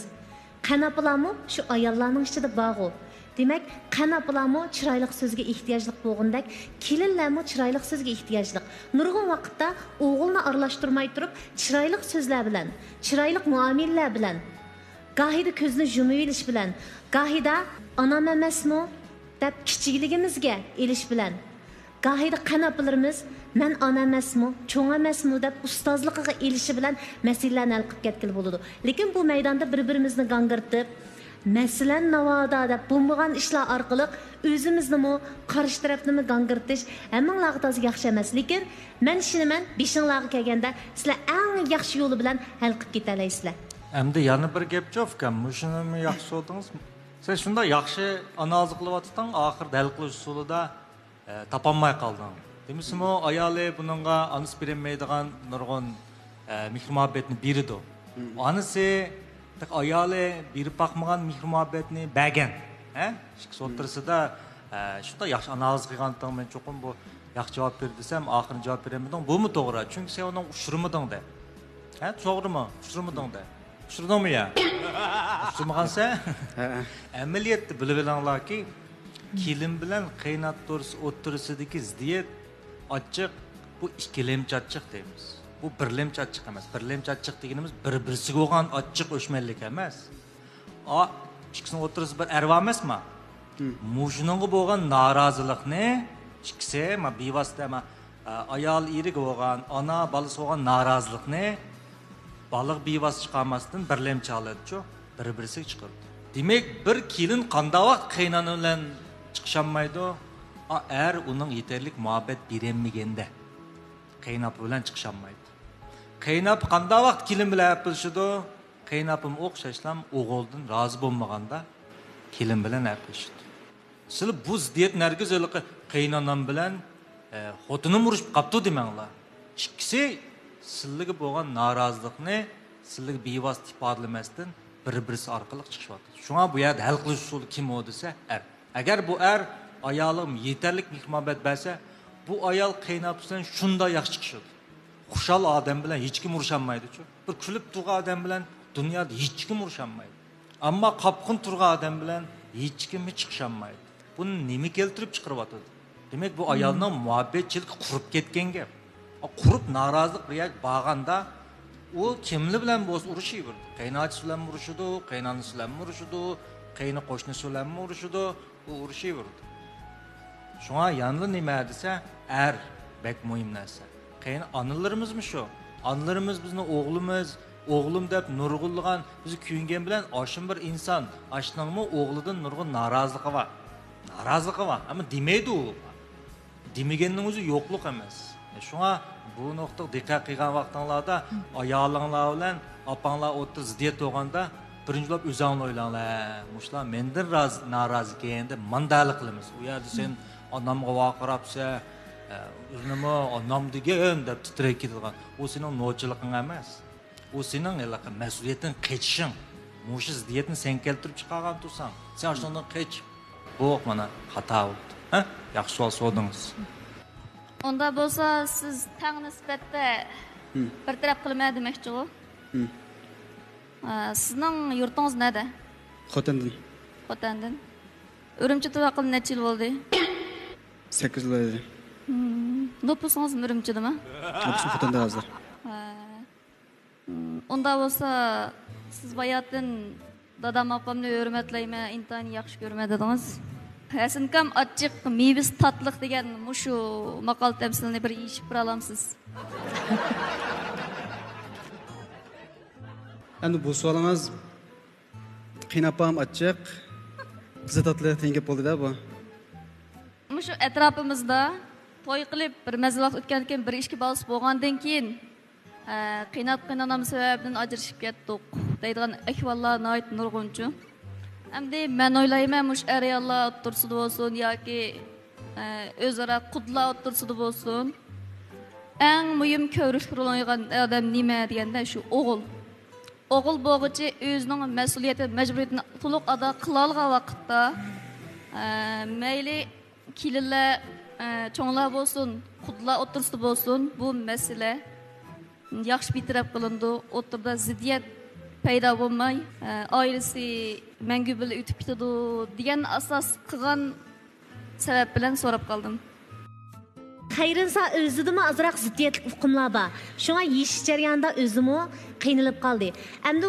Qanapilarmi shu ayollarning ichida bor. Demak, qanapilarmi chiroyli so'zga ehtiyojli bo'lgandek, kelinlarmi chiroyli so'zga ehtiyojli. Nurg'un vaqtda o'g'ilni aralashtirmay turib, chiroyli so'zlar bilan, chiroyli muomalalar bilan, gohida ko'zni yumib olish bilan, gohida onam emasmi deb kichikligimizga elish bilan, gohida qanapilarimiz men ona emasmi, cho'ng emasmi deb ustozligiga elishi bilan masalalarni hal qilib ketgil bo'ladi. Lekin bu maydonda bir-birimizni gangirtib, masalan navoda deb bo'lmagan ishlar orqali o'zimizni qarshi tarafni gangirtish hammanglarga to'g'ri yaxshi emas. Lekin men ishonaman, beshinglarga kelganda sizlar eng yaxshi yo'li bilan hal qilib keta olasizlar. Endi yana bir gap jo'fkan, shuni yaxshi so'ldingiz. Sen shunda yaxshi analiz qilyapsan, oxirida hal qilish usulida topolmay qolding. Demismi, ayoli buningga anisi bermaydigan nurg'un mehr-muhabbatni berdi. Anisi ayoli berib boqmagan mehr-muhabbatni bergan. Ikki o'rtasida shunda yaxshi analiz qilgandan men cho'qim bu yaxshi javob ber desam, oxirgi javob beramadim. Bumi to'g'ri? Chunki sen uni ushurmading de. To'g'rimi? Ushurmading de. Ushurdingmi ya? Ushurmagansa? Amaliyotda bilib olinglarki, kelin bilan qaynot o'rtasidagi ziddiyat ochiq, bu ikkilamchi ochiq deymiz. Bu birlamchi ochiq emas. Birlamchi ochiq deganimiz bir-birisiga bo'lgan ochiq o'chmanlik emas. Ikkisining o'rtasida bir arva emasmi? Mushuninga bo'lgan norozilikni ikkisi bevosita ayol eriga bo'lgan, ona bolasi bo'lgan norozilikni baliq bevosita chiqarmasdan birlamchi oladi-ku, bir-birisiga chiqardi. Demak, bir kelin qanday vaqt qaynona bilan chiqisholmaydi? Uning yetarli muhabbet beremaganda qaynop bilan chiqisholmaydi. Qaynop qanday vaqt kelin bilan yapilishadi? Qaynopim o'xshashlam o'g'ildan rozi bo'lmaganda kelin bilan yapilishadi. Siz bu ziddiyat nargiz qaynonam bilan xotinim urushib qapti demanglar. Ikkisi sizlarga bo'lgan norozilikni sizlarga bevosita ifodalamasdan bir-birisi orqali chiqishyapti. Shunga bu yerda hal qilish usuli kim o desa, agar bu ayolim yetarlik mehr-muhabbat bersa, bu ayol qaynab bilan shunday yaxshi chiqishadi. Xushal odam bilan hech kim urusholmaydi-ku. Bir kulib turgan odam bilan dunyoda hech kim urusholmaydi. Ammo qopqin turgan odam bilan hech kim chiqisholmaydi. Buni nima keltirib chiqaryapti? Demak, bu ayolning muhabbatchilik qurib ketgan gap. Qurib norozilik riyak bag'anda u kimli bilan bo'lsa urushaverdi. Qaynotasi bilan urushidi, qaynonasi bilan urushidi, qayni qo'shnisi bilan urushidi, u urushaverdi. Shunga yanlı nima desa, bek muhim narsa. Qayn onalarimizmi shu? Onalarimiz bizni o'g'limiz, o'g'lim deb nurg'unlagan, bizni kuyingan bilan oshin bir inson, oshningmi o'g'lidan nurg'un noroziligi bor. Noroziligi bor, ammo demaydi u. Demaganning o'zi yo'qlik emas. Shunga bu nuqtaga diqqat qilgan vaqtinglarda ayolinglar bilan opanglar o'tirib ziddiyat bo'lganda birinchilab o'zingni o'ylanglar. Mushlar mendan norozi kelganda mandalik qilamiz. U yerda sen onamga vaqirabsa, urnimi onam degan deb titrayib ketadigan. U sening no'chiliqing emas. U sening mas'uliyatdan qechishing. Mush ziddiyatni sen keltirib chiqargan tursan, sen shundan qech. Bu mana xato bo'ldi. Yaxshi savol so'radingiz. Onda bo'lsa siz tang nisbatda bir taraf qilmay demoqchi-ku. Sizning yurtingiz nada? Xotandan. Xotandan. Urumchida vaqil necha yil bo'ldi? 8 yil bo'ldi. Nopusingiz Urumchidami? Nopusim Xotanda hozir. Unda bo'lsa siz bayatdan dadam apamni hurmatlayman, intayin yaxshi ko'raman dedingiz. Hasankam achchiq, mevasi tatliq degan mushu maqol tamsilini bir yeyishib bir olamsiz. Endi bu savolingiz qiynapam achchiq, qizi tatliq degan bo'ldi-da bu. Mushu atrofimizda to'y qilib bir mazal vaqt o'tgandan keyin bir ishki balsi bo'lgandan keyin qiynab sababdan ajrashib ketdik deydigan ahvollar nihoyat nurg'unchu. Endi men o'ylayman mush ayollar o'tirsida bo'lsin yoki o'zaro qudlar o'tirsida bo'lsin, eng muhim ko'rish rol o'ynagan odam nima deganda shu o'g'il. O'g'il bo'g'ichi o'zining mas'uliyati, majburiyatini to'liq ado qila olgan vaqtda mayli kelinlar cho'nglar bo'lsin, qudlar o'tirsida bo'lsin, bu masala yaxshi bitirib qilindi. O'tirda ziddiyat paydo bo'lmay, oilasi mangu bilan o'tib ketadi degan asos qilgan sabab bilan so'rab qoldim. Xayrinsa o'zidimi azroq ziddiyatli uqumlar bor. Shunga yeyish jarayonida o'zimi qiynalib qoldi. Endi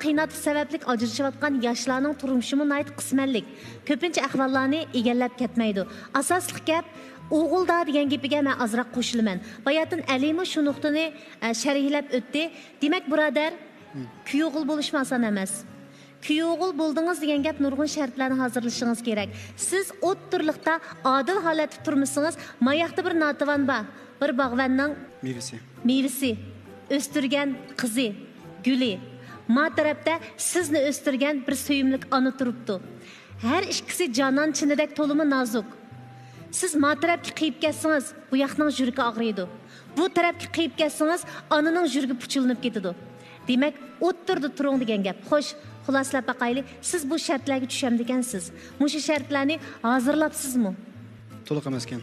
qiynab sababli ajrashayotgan yoshlarning turmushimi nihoyat qismanlik. Ko'pincha ahvollarni egallab ketmaydi. Asosli gap o'g'ilda degan gapiga men azroq qo'shilaman. Bayatın Alimi shu nuqtani sharhlab o'tdi. Demak, birodar, kuyog'il bo'lishmi oson emas. Kuyog'il bo'ldingiz degan gap nurg'un shartlarni hozirlashingiz kerak. Siz o'ttirliqda odil holatda turmusingiz, mayaqda bir notavan bor. Bir bog'vanning mevasi, o'stirgan qizi, guli. Ma tarafda sizni o'stirgan bir suyimlik ona turibdi. Har ikkisi jonon chinidek to'limi nozik. Siz ma tarafga qiyib ketsangiz, bu yoqning yuragi og'riydi. Bu tarafga qiyib ketsangiz, onaning yuragi puchilinib ketadi. Demak, o'ttirdi turing degan gap. Xo'sh, xulosalab baqayli, siz bu shartlarga tushamdikansiz. Mushu shartlarni hozirlabsizmi? To'liq emas ekan.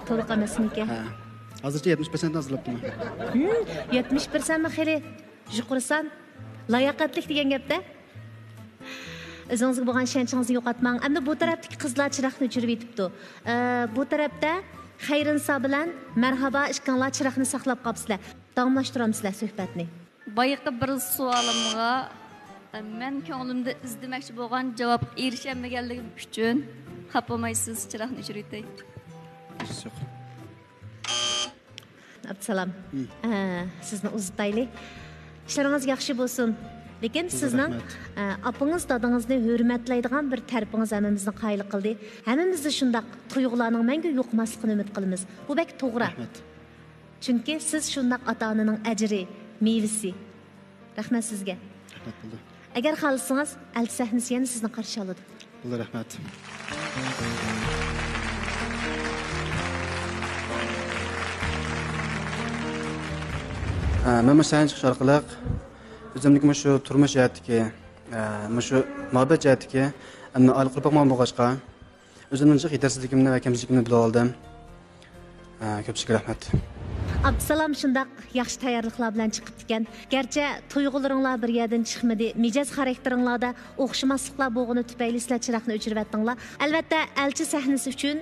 To'liq emasmikan? Ha. Hozircha 70% hozirlabman. 70% mi xeli? Juqursan, layoqatlik degan gapda. O'zingizga bo'lgan ishonchingizni yo'qotmang. Endi bu tarafdagi qizlar chiroqni o'chirib yetibdi. Bu tarafda Xayrinsa bilan marhaba ishkanlar chiroqni saqlab qolibsizlar. Davomlashtiramizlar suhbatni. Bayaqi bir savolimga men ko'nglimda izlamoqchi bo'lgan javob erishamaganligim uchun xafa bo'lmaysiz, chiroqni o'chirib yetay. Yo'q. Absalom. Sizni uzataylik. İşleriniz yaxshi bo'lsin. Lekin sizning apingiz dadingizni hurmatlaydigan bir tarafingiz hammamizni qayli qildi. Hammamizni shundaq tuyg'ularning mangu yo'qmasligini umid qilamiz. Bu bek to'g'ri. Chunki siz shundaq ota-onaning ajri, mevasi. Rahmat sizga. Rahmat bo'ldi. Agar xohlasangiz, elchi sahnasi yana sizni qarshi oladi. Bo'ldi, rahmat. Men sahnaga chiqish orqali o'zimning shu turmush hayotidagi, shu muhabbat hayotidagi oila qurib boqmoqchi bo'lg'achqa o'zimning yetersizligimni va kamchiligimni bilib oldim. Ko'pchilik rahmat. Absalom shundaq yaxshi tayyorliklar bilan chiqib ekan. Garchi tuyg'ularinglar bir yerdan chiqmadi, mijoz xarakteringlarda o'xshamasliklar bo'lgani tufayli sizlar chiroqni o'chirib. Albatta, elchi sahnasi uchun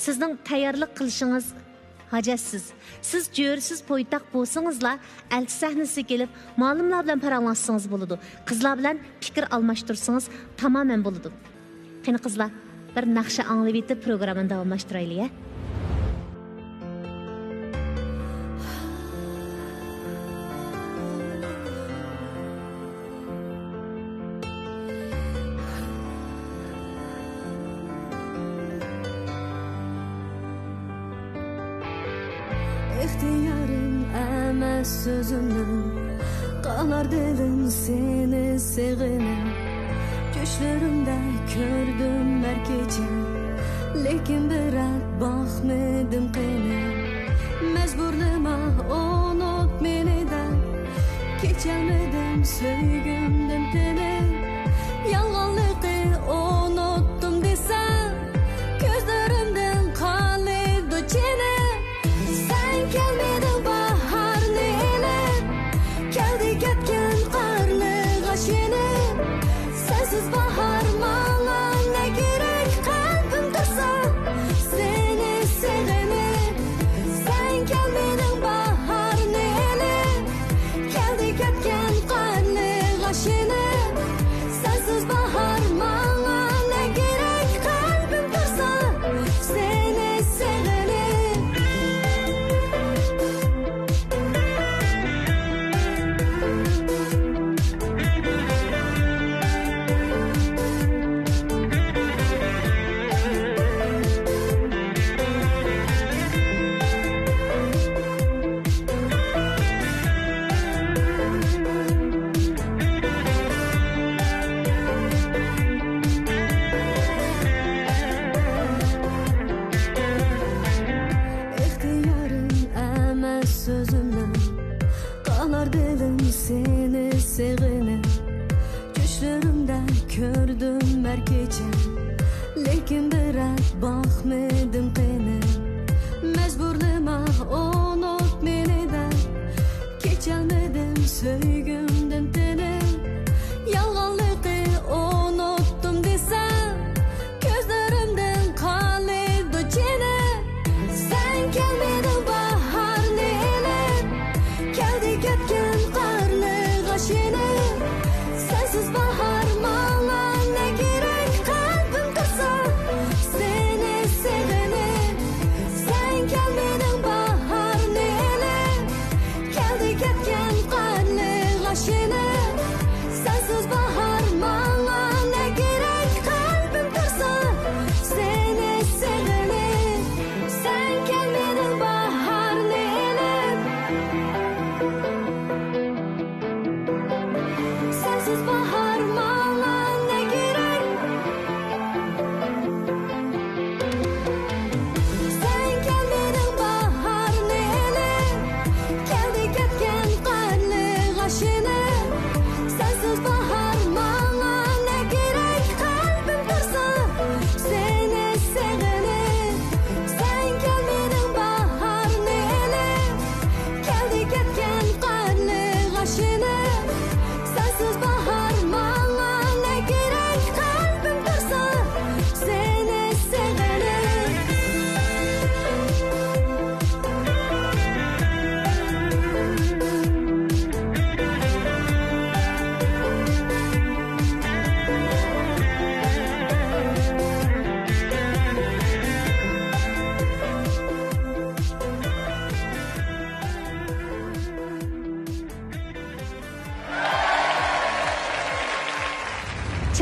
sizning tayyorlik qilishingiz hajatsiz. Siz jo'rsiz poytaxt bo'lsangizlar, elchi sahnasiga kelib, ma'lumlar bilan paranglashsangiz bo'ladi. Qizlar bilan fikr almashtirsangiz tamamen bo'ladi. Qani qizlar, bir naqsha anglab yetib programmani davomlashtiraylik-a. İxtiyarim emas sözümün Qalar dilim seni sevginim Düşlerimde gördüm her gece Lekin birat bakmadım qeni Mecburluma unut beni de Geçemedim söygümdüm teni Yalanlıqı unuttum desem Gözlerimden qalidu çene Gelmedin baharını elem Geldi ketken qarlı qaş yenim Sensiz bahar mala ne gerek Kalbim dursa seni sevemem Sen gelmedin baharını elem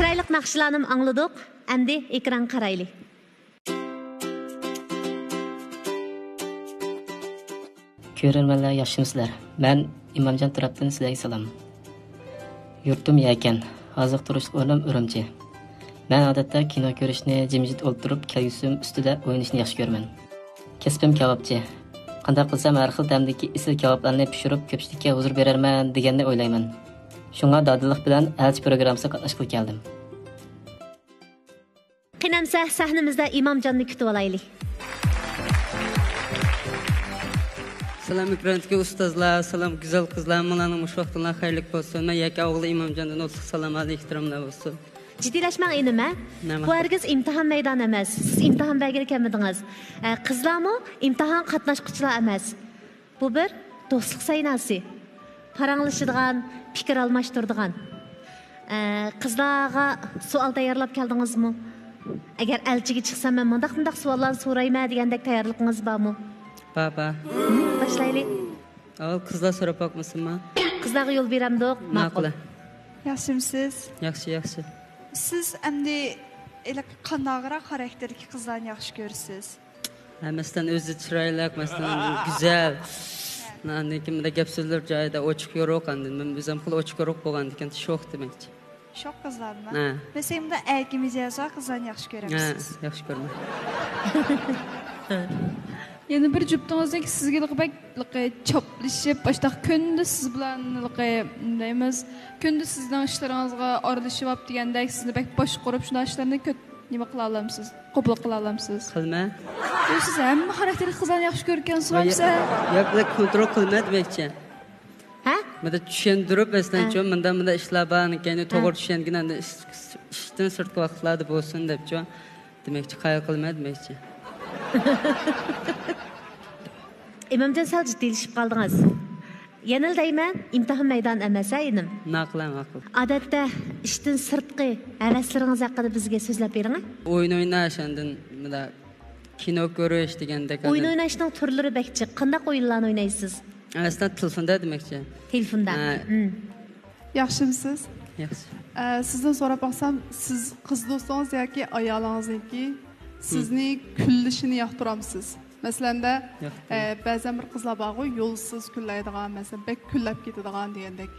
Çıraylık naqşlarını anladık. Endi ekran qaraylı. Ko'rarmanlar, yaxshimisizlar? Men Imomjon tarafdan sizlarga salom. Yurtim Yakan, hozir turishlik o'rnim Urumchi. Men odatda kino ko'rishni, jimjit o'ltirib, kelgusim ustida o'ynashni yaxshi ko'raman. Kasbim kabobchi. Qanday qilsam har xil damdagi isil kaboblarni pishirib, ko'pchilikka huzur berarman deganni o'ylayman. Shunga dadillik bilan elchi programmasiga qatnashib keldim. Qinamsa sahnimizda Imomjonni kutib olaylik. Salam ekrandagi ustozlar, salam güzel qizlar, mananing mushvaqtlar xayrlik bo'lsin. Men Yaka o'g'li Imomjondan o'tliq salom alaykum, ehtiromlar bo'lsin. Ciddileşmek inime. Bu herkes imtihan meydanı emas. Siz imtihan belgeli kelmediniz. Kızlar mı imtihan katnaşkıçılar emas. Bu bir dostluk saynası. Paranlaşıdığan, fikir almıştırdığan. Kızlarga sual tayarlap geldiniz mi? Eğer elçiga çıksam ben mındaq suallarni so'rayman degandek tayyorligingiz bormi? Baba. Başlaylik. Avval qizlar so'rab boqmasinmi? Qizlarga yo'l beramdiq. Ma'qul. Yaxshimisiz? Yaxshi. Siz endi qandaqroq xarakterli qizlarni yaxshi ko'rasiz? Masalan, o'zi chiroyli, masalan, go'zal. Nani kimda gap so'zlar joyida ochiq yo'q endi. Men o'zim xil ochiq yo'q bo'lgandan sho'x demakchi. Sho'x qizlarmi? Ha. Mesela erkimiz yazar qizlarni yaxshi ko'ramisiz? Ha, yaxshi ko'raman. Yani bir cüptüğünüzdeki sizge çöplüşüp, başta kündüz siz bilen deyimiz, kündüz sizden işlerinize aralışıp ap degandek sizni bek boş korup şuna işlerini nima qila olamsiz? Qabul qila olamsiz? Qilma. Siz hamma xarakterli qizlarni yaxshi ko'rgansiz hamsa? Yo'q, bular kontrol qilma demakchi. Ha? Menda tushuntirib, masalanchi, menda ishlar bor, endi to'g'ri tushungina ishdan sirtqi vaqtlarda bo'lsin debchi. Demakchi, qayil qilma demakchi. İmomjon sal jiddiyleşip qaldınız. Yenil deyman, imtihan meydan emas edim. Ma'qul. Odatda ishdan sirtqi havaslaringiz haqida bizga so'zlab bering. O'yin o'ynash, andin kino ko'rish degandek. O'yin o'ynashning turlari bekchi. Qanday o'yinlarni o'ynaysiz? Aslida telefonda demakchi. Telefonda. Yaxshimisiz? Yaxshi. Sizdan so'rab baqsam, siz qiz do'stingiz yoki ayolingizniki sizni kullishini yoqtiramsiz? Masalan, ba'zan bir qizlar bor, yo'lsiz kullaydigan, masalan, bek kullab ketadigan degandek.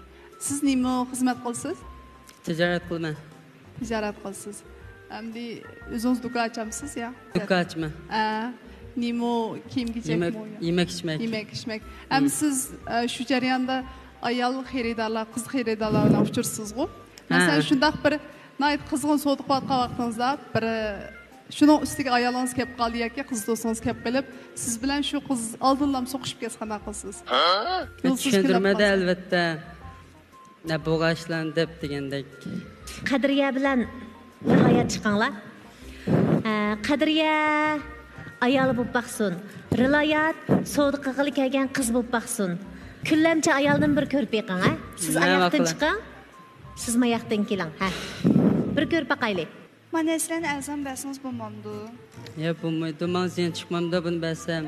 Siz nima xizmat qilsiz? Tijorat qilman. Tijorat qilsiz. Endi o'zingiz do'kon ochamsiz ya? Do'kon ochman. Nima kiyim-kechakmi? Yemek-ichmak. Ham siz shu jarayonda ayol xaridorlar, qiz xaridorlar bilan uchrashsiz-ku. Masalan, shundaq bir qizg'in savdo qilayotgan vaqtingizda bir şunun üstüge ayağınız kep kaldı ya ki kız dostanız kep gelip siz bilen şu kız aldırlam sokuşup kesken akılsız. Düşündürmede elbette ne boğaçlan dep degendek. Kadriye bilen bir hayat çıkanlar. Kadriye ayalı bu baksın. Rilayat soğudu kıkılı kegen kız bu baksın. Küllemçe ayaldan bir körp yakan. Siz ayaktan çıkan, siz mayaktan kilan. Bir körp bakaylı. Mana sizlarni arzon bersangiz bo'lmamdi. Yo'q, bo'lmaydi. Men sen chiqmamda buni bersam.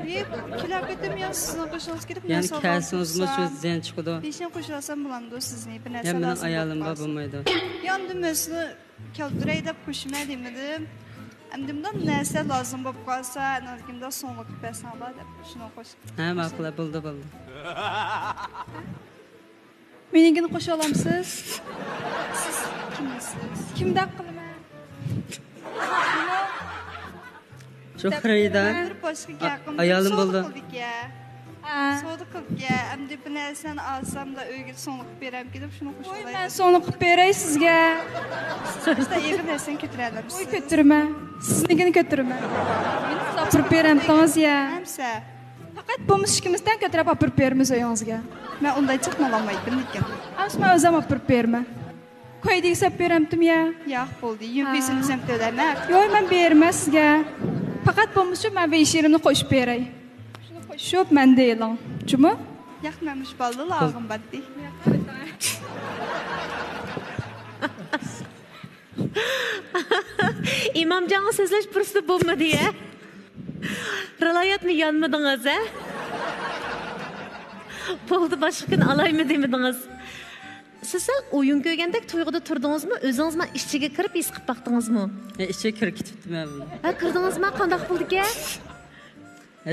Kelib ketim yo sizni qo'shingiz kelib yani kalsingizmi shu sen chiqdi. Beshin qo'shilsam bo'lamdi sizni bir narsa. Ya mening ayolim bor bo'lmaydi. Endi men sizni keltiray deb qo'shma demedim. Endi bundan narsa lozim bo'lib qolsa, nima so'ngga qilib bersanglar deb shuni qo'shib. Ha, ma'qul, bo'ldi. Meningini qo'sha olamsiz? Siz kimsiz? Kimdaq qilaman? Şu xaridor ayolim bo'ldi. Savdo qilib ya, endi bir narsani olsam da uyga so'nib beram kelib shuni qo'shib olayman. Men so'nib qilib beray sizga. Siz da yig'in narsani ko'tiralamsiz. Voy ko'tiraman. Siznikini ko'tiraman. Men sapirib beram tangiz ya. Hamsa. Faqat bo'lmish ikkimizdan ko'tarib olib beramiz uyingizga. Men unday chiqmalayman lekin. Hamsa men o'zim olib berman. Qo'ydik sap beramdim ya. Yo'q bo'ldi. Yupesini ham to'laman. Yo'q, men berman sizga. Faqat bo'lmishib men veshirimni qo'shib beray. Shuni qo'shib men deylan. Chumi? Yo'qmamış bo'ldi, log'im batdi. İmomjonga so'zlash fursati bo'lmadi ya. Riloyatmi yonmadingiz ha? Bo'ldi, boshqa kun olaymi demedingiz. siz o'yin ko'rgandek to'yg'ida turdingizmi? O'zingizmi ichiga kirib his qilib baqdingizmi? İçe kirib ketibdim. Ha, kirdingizmi? Qanday bo'ldi ekan?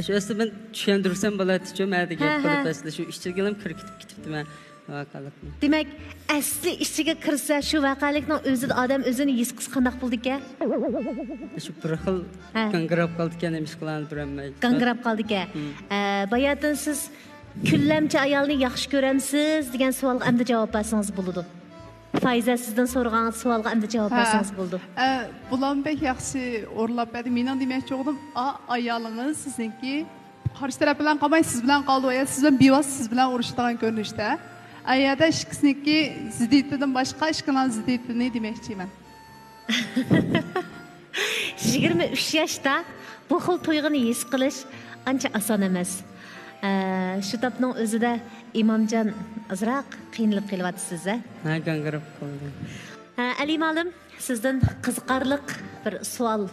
Shu asli men tushuntirsam bo'ladi-ku, ma'da gap qilib asli shu ichiga kirib ketibdim. Vaqalikni. Demak, asli ichiga kirsa shu vaqalikning o'zida odam o'zini his qilsa qanday bo'ldi ekan? Shu bir xil qangrab qoldi ekan, nima qilani bilmayman. Qangrab qoldi ekan. Bayatdan siz küllemçe ayalını yaxşı göremsiz degan savolga endi javob bersangiz bo'ladi. Fayza sizdan so'ragan savolga endi javob bersangiz bo'ladi. Bulan bek yaxshi o'rlab berdi. Mening demoqchi bo'ldim, ayoling'iz sizniki qarshi taraf bilan qolmay siz bilan qoldi va siz bilan bevos siz bilan urushadigan ko'rinishda. Ayada ikkisiniki ziddiyatidan boshqa ishqilan ziddiyatini demoqchiman. 23 yoshda bu xil to'yg'ini his qilish ancha oson emas. Shu topning o'zida Imomjon azroq qiynalib qelyapsiz. Ha, qangrab qoldi. Ali ma'lum, sizdan qiziqarliq bir savol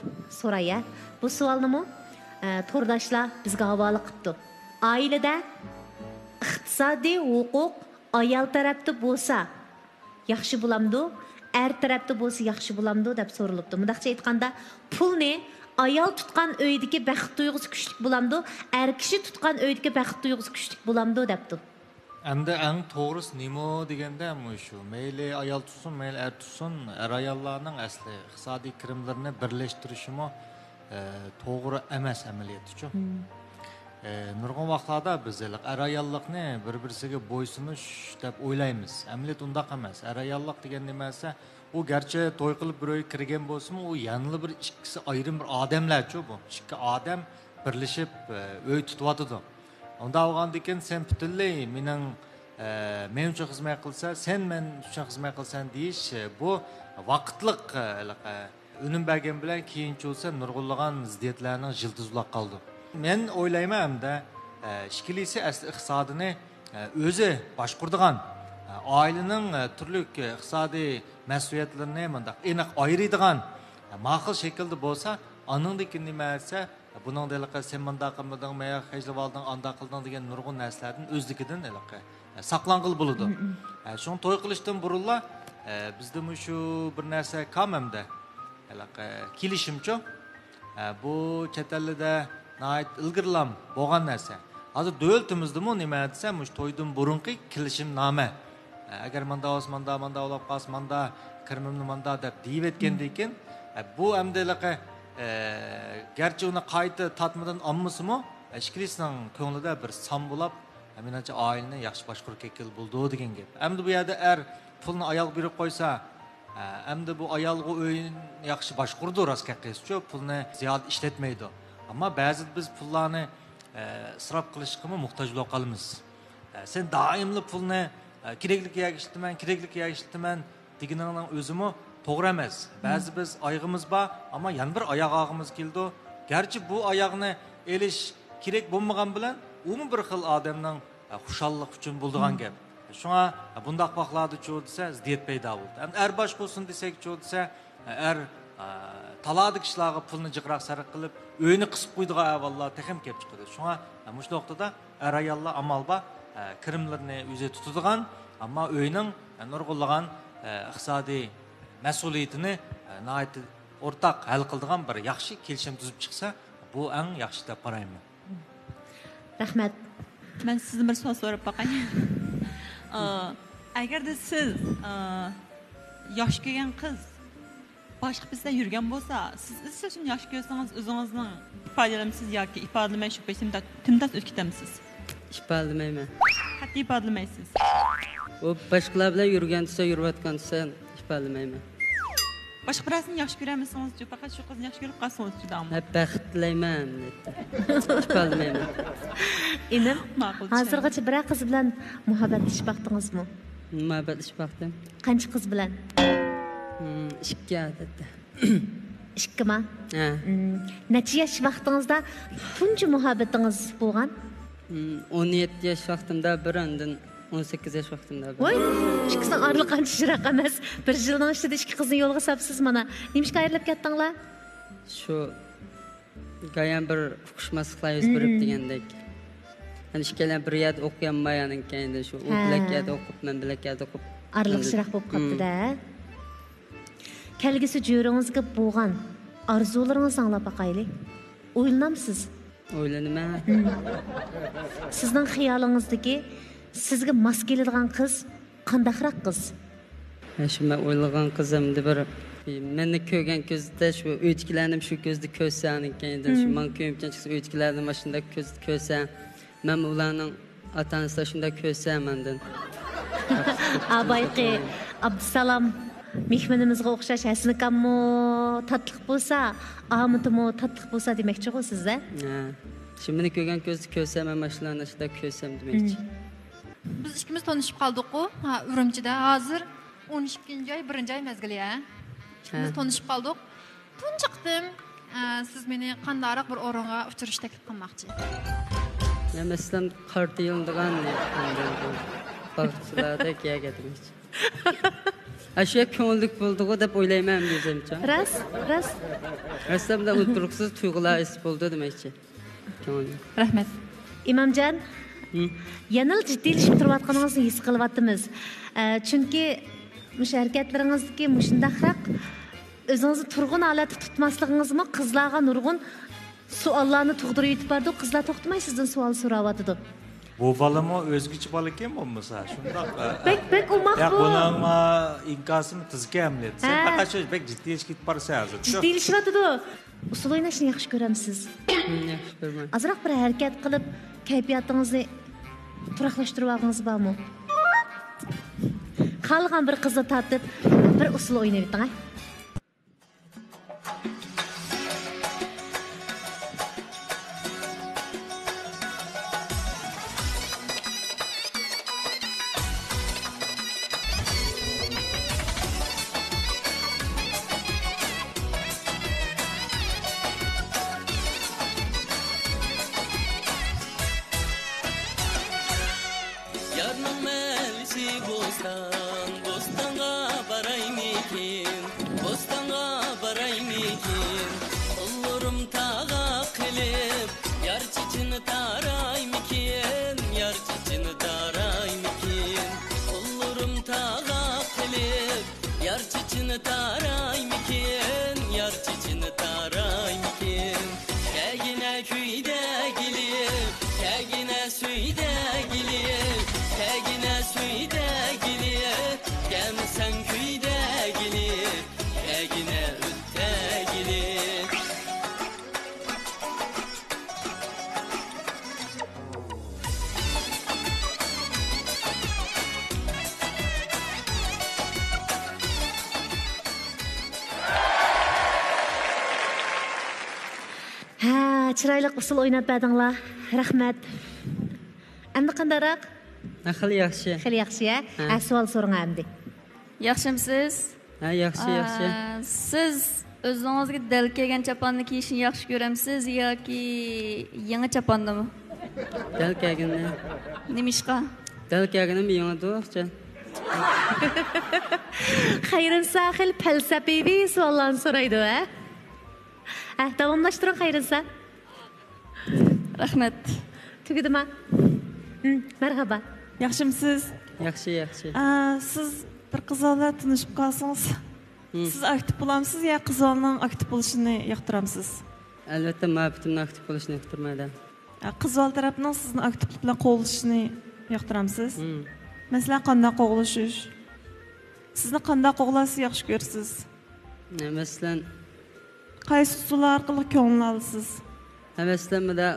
so'raya. Bu savolni to'rdoshlar bizga havola qildi. Oilada iqtisodiy huquq ayol tarafda bo'lsa yaxshi bo'lamdi, er tarafda bo'lsa yaxshi bo'lamdi deb so'ralibdi. Mundaqcha aytganda, pulni ayol tutgan öydeki baxt tuyg'usi kuchli bo'lamdi, er kishi tutgan öydeki baxt tuyg'usi kuchli bo'lamdi debdi. Endi eng to'g'risi nima deganda shu, mayli ayol tutsin, mayli er tutsin, er ayollarning asli iqtisodiy kirimlarini birlashtirishimi to'g'ri emas amaliyotchi. Nurg'un vaqtlarda biz er ayollikni bir-birisiga bo'ysunish deb o'ylaymiz. Amaliyot undaq emas. Er ayollik degan nima esa, u garchi to'y qilib bir uy kirgan bo'lsa-mu, u yanli bir ikkisi ayrim bir odamlar-ku bu. Ikki odam birlashib uy tutyotdi. Unda olgandan sen butunlay men uchun xizmat qilsa, sen men uchun xizmat qilsan deyish bu vaqtliq unum bergan bilan keyinchi bo'lsa nurg'unlagan ziddiyatlarning jildizlab qoldi. Men o'ylayman hamda ikkilisi asli iqtisodini o'zi boshquradigan ailening turli iqtisodiy mas'uliyatlarini mundaq aniq ayiradigan ma'qul shaklda bo'lsa, aningdiki nima esa buning diliqi sen mundaq qilmading, men hajlab olding, anda qilding degan nurg'un narsalardan o'zligidan saqlanqil bo'ladi. Shuni to'y qilishdan burunla bizda shu bir narsa kamamda kelishimchi bu chet elda ilgirlam bo'lgan narsa. Hozir davlatimizda nima desam, shu to'ydan burungi kelishimnoma. Agar manda olib qolsa, manda kirmimni manda deb deyib etgandan keyin bu hamdalaqa garchi uni qayta tatmidan olmasimi, ishkilisining ko'nglida bir son bo'lib, menimcha oilani yaxshi boshqarib ketgan bo'ldi degan gap. Endi bu yerda er pulni ayol berib qo'ysa, endi bu ayolga o'yin yaxshi boshqurdi rostga qilsa, pulni ziyod ishlatmaydi. Ammo ba'zi biz pullarni isrof qilishga muhtoj bo'lib qolamiz. Sen doimli pulni kerakliga yagishtiman deganingning o'zimi to'g'ri emas. Ba'zi biz oyog'imiz bor, ammo yana bir oyoq og'imiz keldi. Garchi bu oyoqni elish kerak bo'lmagan bilan, u bir xil odamning xushallik uchun bo'ladigan gap. Shunga bundaq vaqtlarda chu desa, ziddiyat paydo bo'ldi. Endi er bosh bo'lsin desak chu desa, er taladik ishlarga pulni jiqroq sarf qilib, uyini qisib qo'ydigan avvallar texim kelib chiqadi. Shunga mush nuqtada er ayollar amal bor, kirimlarni o'zi tutadigan, ammo uyning nurg'unlagan iqtisodiy mas'uliyatini o'rtaq hal qiladigan bir yaxshi kelishim tuzib chiqsa, bu eng yaxshi deb qarayman. Rahmat. Men sizdan bir savol so'rab boqay. Agarda siz yosh kelgan qiz boshqa bizda yurgan bo'lsa, siz ishni yosh ko'rsangiz o'zingizning ifodalamsiz yoki ifodlamay shu paytda timdas o'tkazamsiz? Ifodlamayman. Qat'iy ifodlamaysiz. U boshqalar bilan yurgan desa, yurayotgan desa ifodlamayman. Boshqa birazini yaxshi ko'ramisiz, yoki faqat shu qizni yaxshi ko'rib qolsangiz judami? Baxt tilayman. Ifodlamayman. Endi hozirgacha bir qiz bilan muhabbatlashib baqdingizmi? Muhabbatlashib baqdim. Qancha qiz bilan? 2 odatda. 2mi? Ha. Necha yosh vaqtingizda tunchi muhabbatingiz bo'lgan? 17 yosh vaqtimda bir, ondan 18 yosh vaqtimda bir. Voy, ikkisining oraliq qancha yiroq emas. Bir yilning ichida 2 qizni yo'lga sapsiz mana. Nimishga ayrilib ketdinglar? Shu gayam bir uqishmasliklar yuz berib degandek. Hani ishkalar bir yerda o'qiganman, keyin shu u bilakada o'qib, men bilakada o'qib Arlıqçıraq bo'lib qaptı-da. Kelgisi jürüңizge bo'lgan arzularingizni anglab baqayli. O'ylanamsiz? O'ylanaman. Sizning xiyolingizdagi sizga mos keladigan qiz qandaqroq qiz? Shu men o'ylagan qizimni bir meni ko'rgan ko'zda shu o'tkilarni shu ko'zda ko'rsam ekan, shu men ko'yimchan chiqsa o'tkilarni mana shunday ko'zda ko'rsam, men ularning ota-onasini shunday ko'rsam mendan. Abayqi Abdusalom mehmonimizga o'xshash hasnikammo tatliq bo'lsa, amitimo tatliq bo'lsa demoqchi-ku sizda? Ha. Shu meni ko'rgan ko'zda ko'rsam, men mana shularni shunday ko'rsam demoqchi. Biz ikkimiz tanışıp kaldık-ku. Ürümçide hazır 12. ay 1. ay mezgili ya. İkimiz tanışıp kaldık. Tunçıqdım. Siz beni qandaraq bir orunga uçuruş teklif qilmoqchi. Ya mesela kartı yıldıgan bakçılarda kiye getirmiş. Aşağı köngüllük bulduğu da oylayman diyeceğimce. Ras. Aslında unutturuksuz tuygular esip oldu demekçi. Rahmet. İmamcan, yanıl ciddiyleşip turvatqanınızı his qılıvattımız. Çünkü müş hareketlerinizdeki müşindaqraq özünüzü turgun aleti tutmasligingizmi qizlarga nurgun suallarni tug'dirib yetib bardi. Qizlar to'xtamay sizdan savol so'rayotdi. Bu balama o'zgacha bola ekan bo'lmasa, shundoq. Bek umaq bu. Ya buning inkosini tizga hamlet. Sen faqat shu bek jiddiyleşib ketib borsa hozir. Jiddiylashyapti. Usul o'ynashni yaxshi ko'ramsiz. Yaxshi ko'raman. Azroq bir harakat qilib, kayfiyatingizni turaqlashtirib olgangiz bormi? Qolgan bir qizni tatib, bir usul o'ynab o'ting. Chiroyli usul o'ynab berdinglar. Rahmat. Endi qandaroq? Xili yaxshi. Xili yaxshi-ya. Savol so'rang endi. Yaxshimisiz? Ha, yaxshi. Siz o'zingizga dal kelgan chaponni kiyishni yaxshi ko'ramsiz yoki yangi chaponnimi? Dal kelganni. Nimishqa? Dal kelganni yangidir. Xayrin Sahil falsafiy savollarni so'raydi-a? Davomlashtiring Xayrinsa. Rahmat. Tugidimi? Marhaba. Yaxshimisiz? Yaxshi. Siz bir qizlarla tanishib qolsangiz, siz aktiv bo'lamsiz yo qizlarning aktiv bo'lishini yoqtiramsiz? Albatta, ma'butimning aktiv bo'lishini yoqtirmayman. Qizlar tarafdan sizni aktivlik bilan qo'llashni yoqtiramsiz? Masalan, qanday qo'g'lashish? Sizni qanday qo'g'lashni yaxshi ko'rasiz? Masalan, qaysi usullar orqali ko'ngil olasiz? Masalan, bunda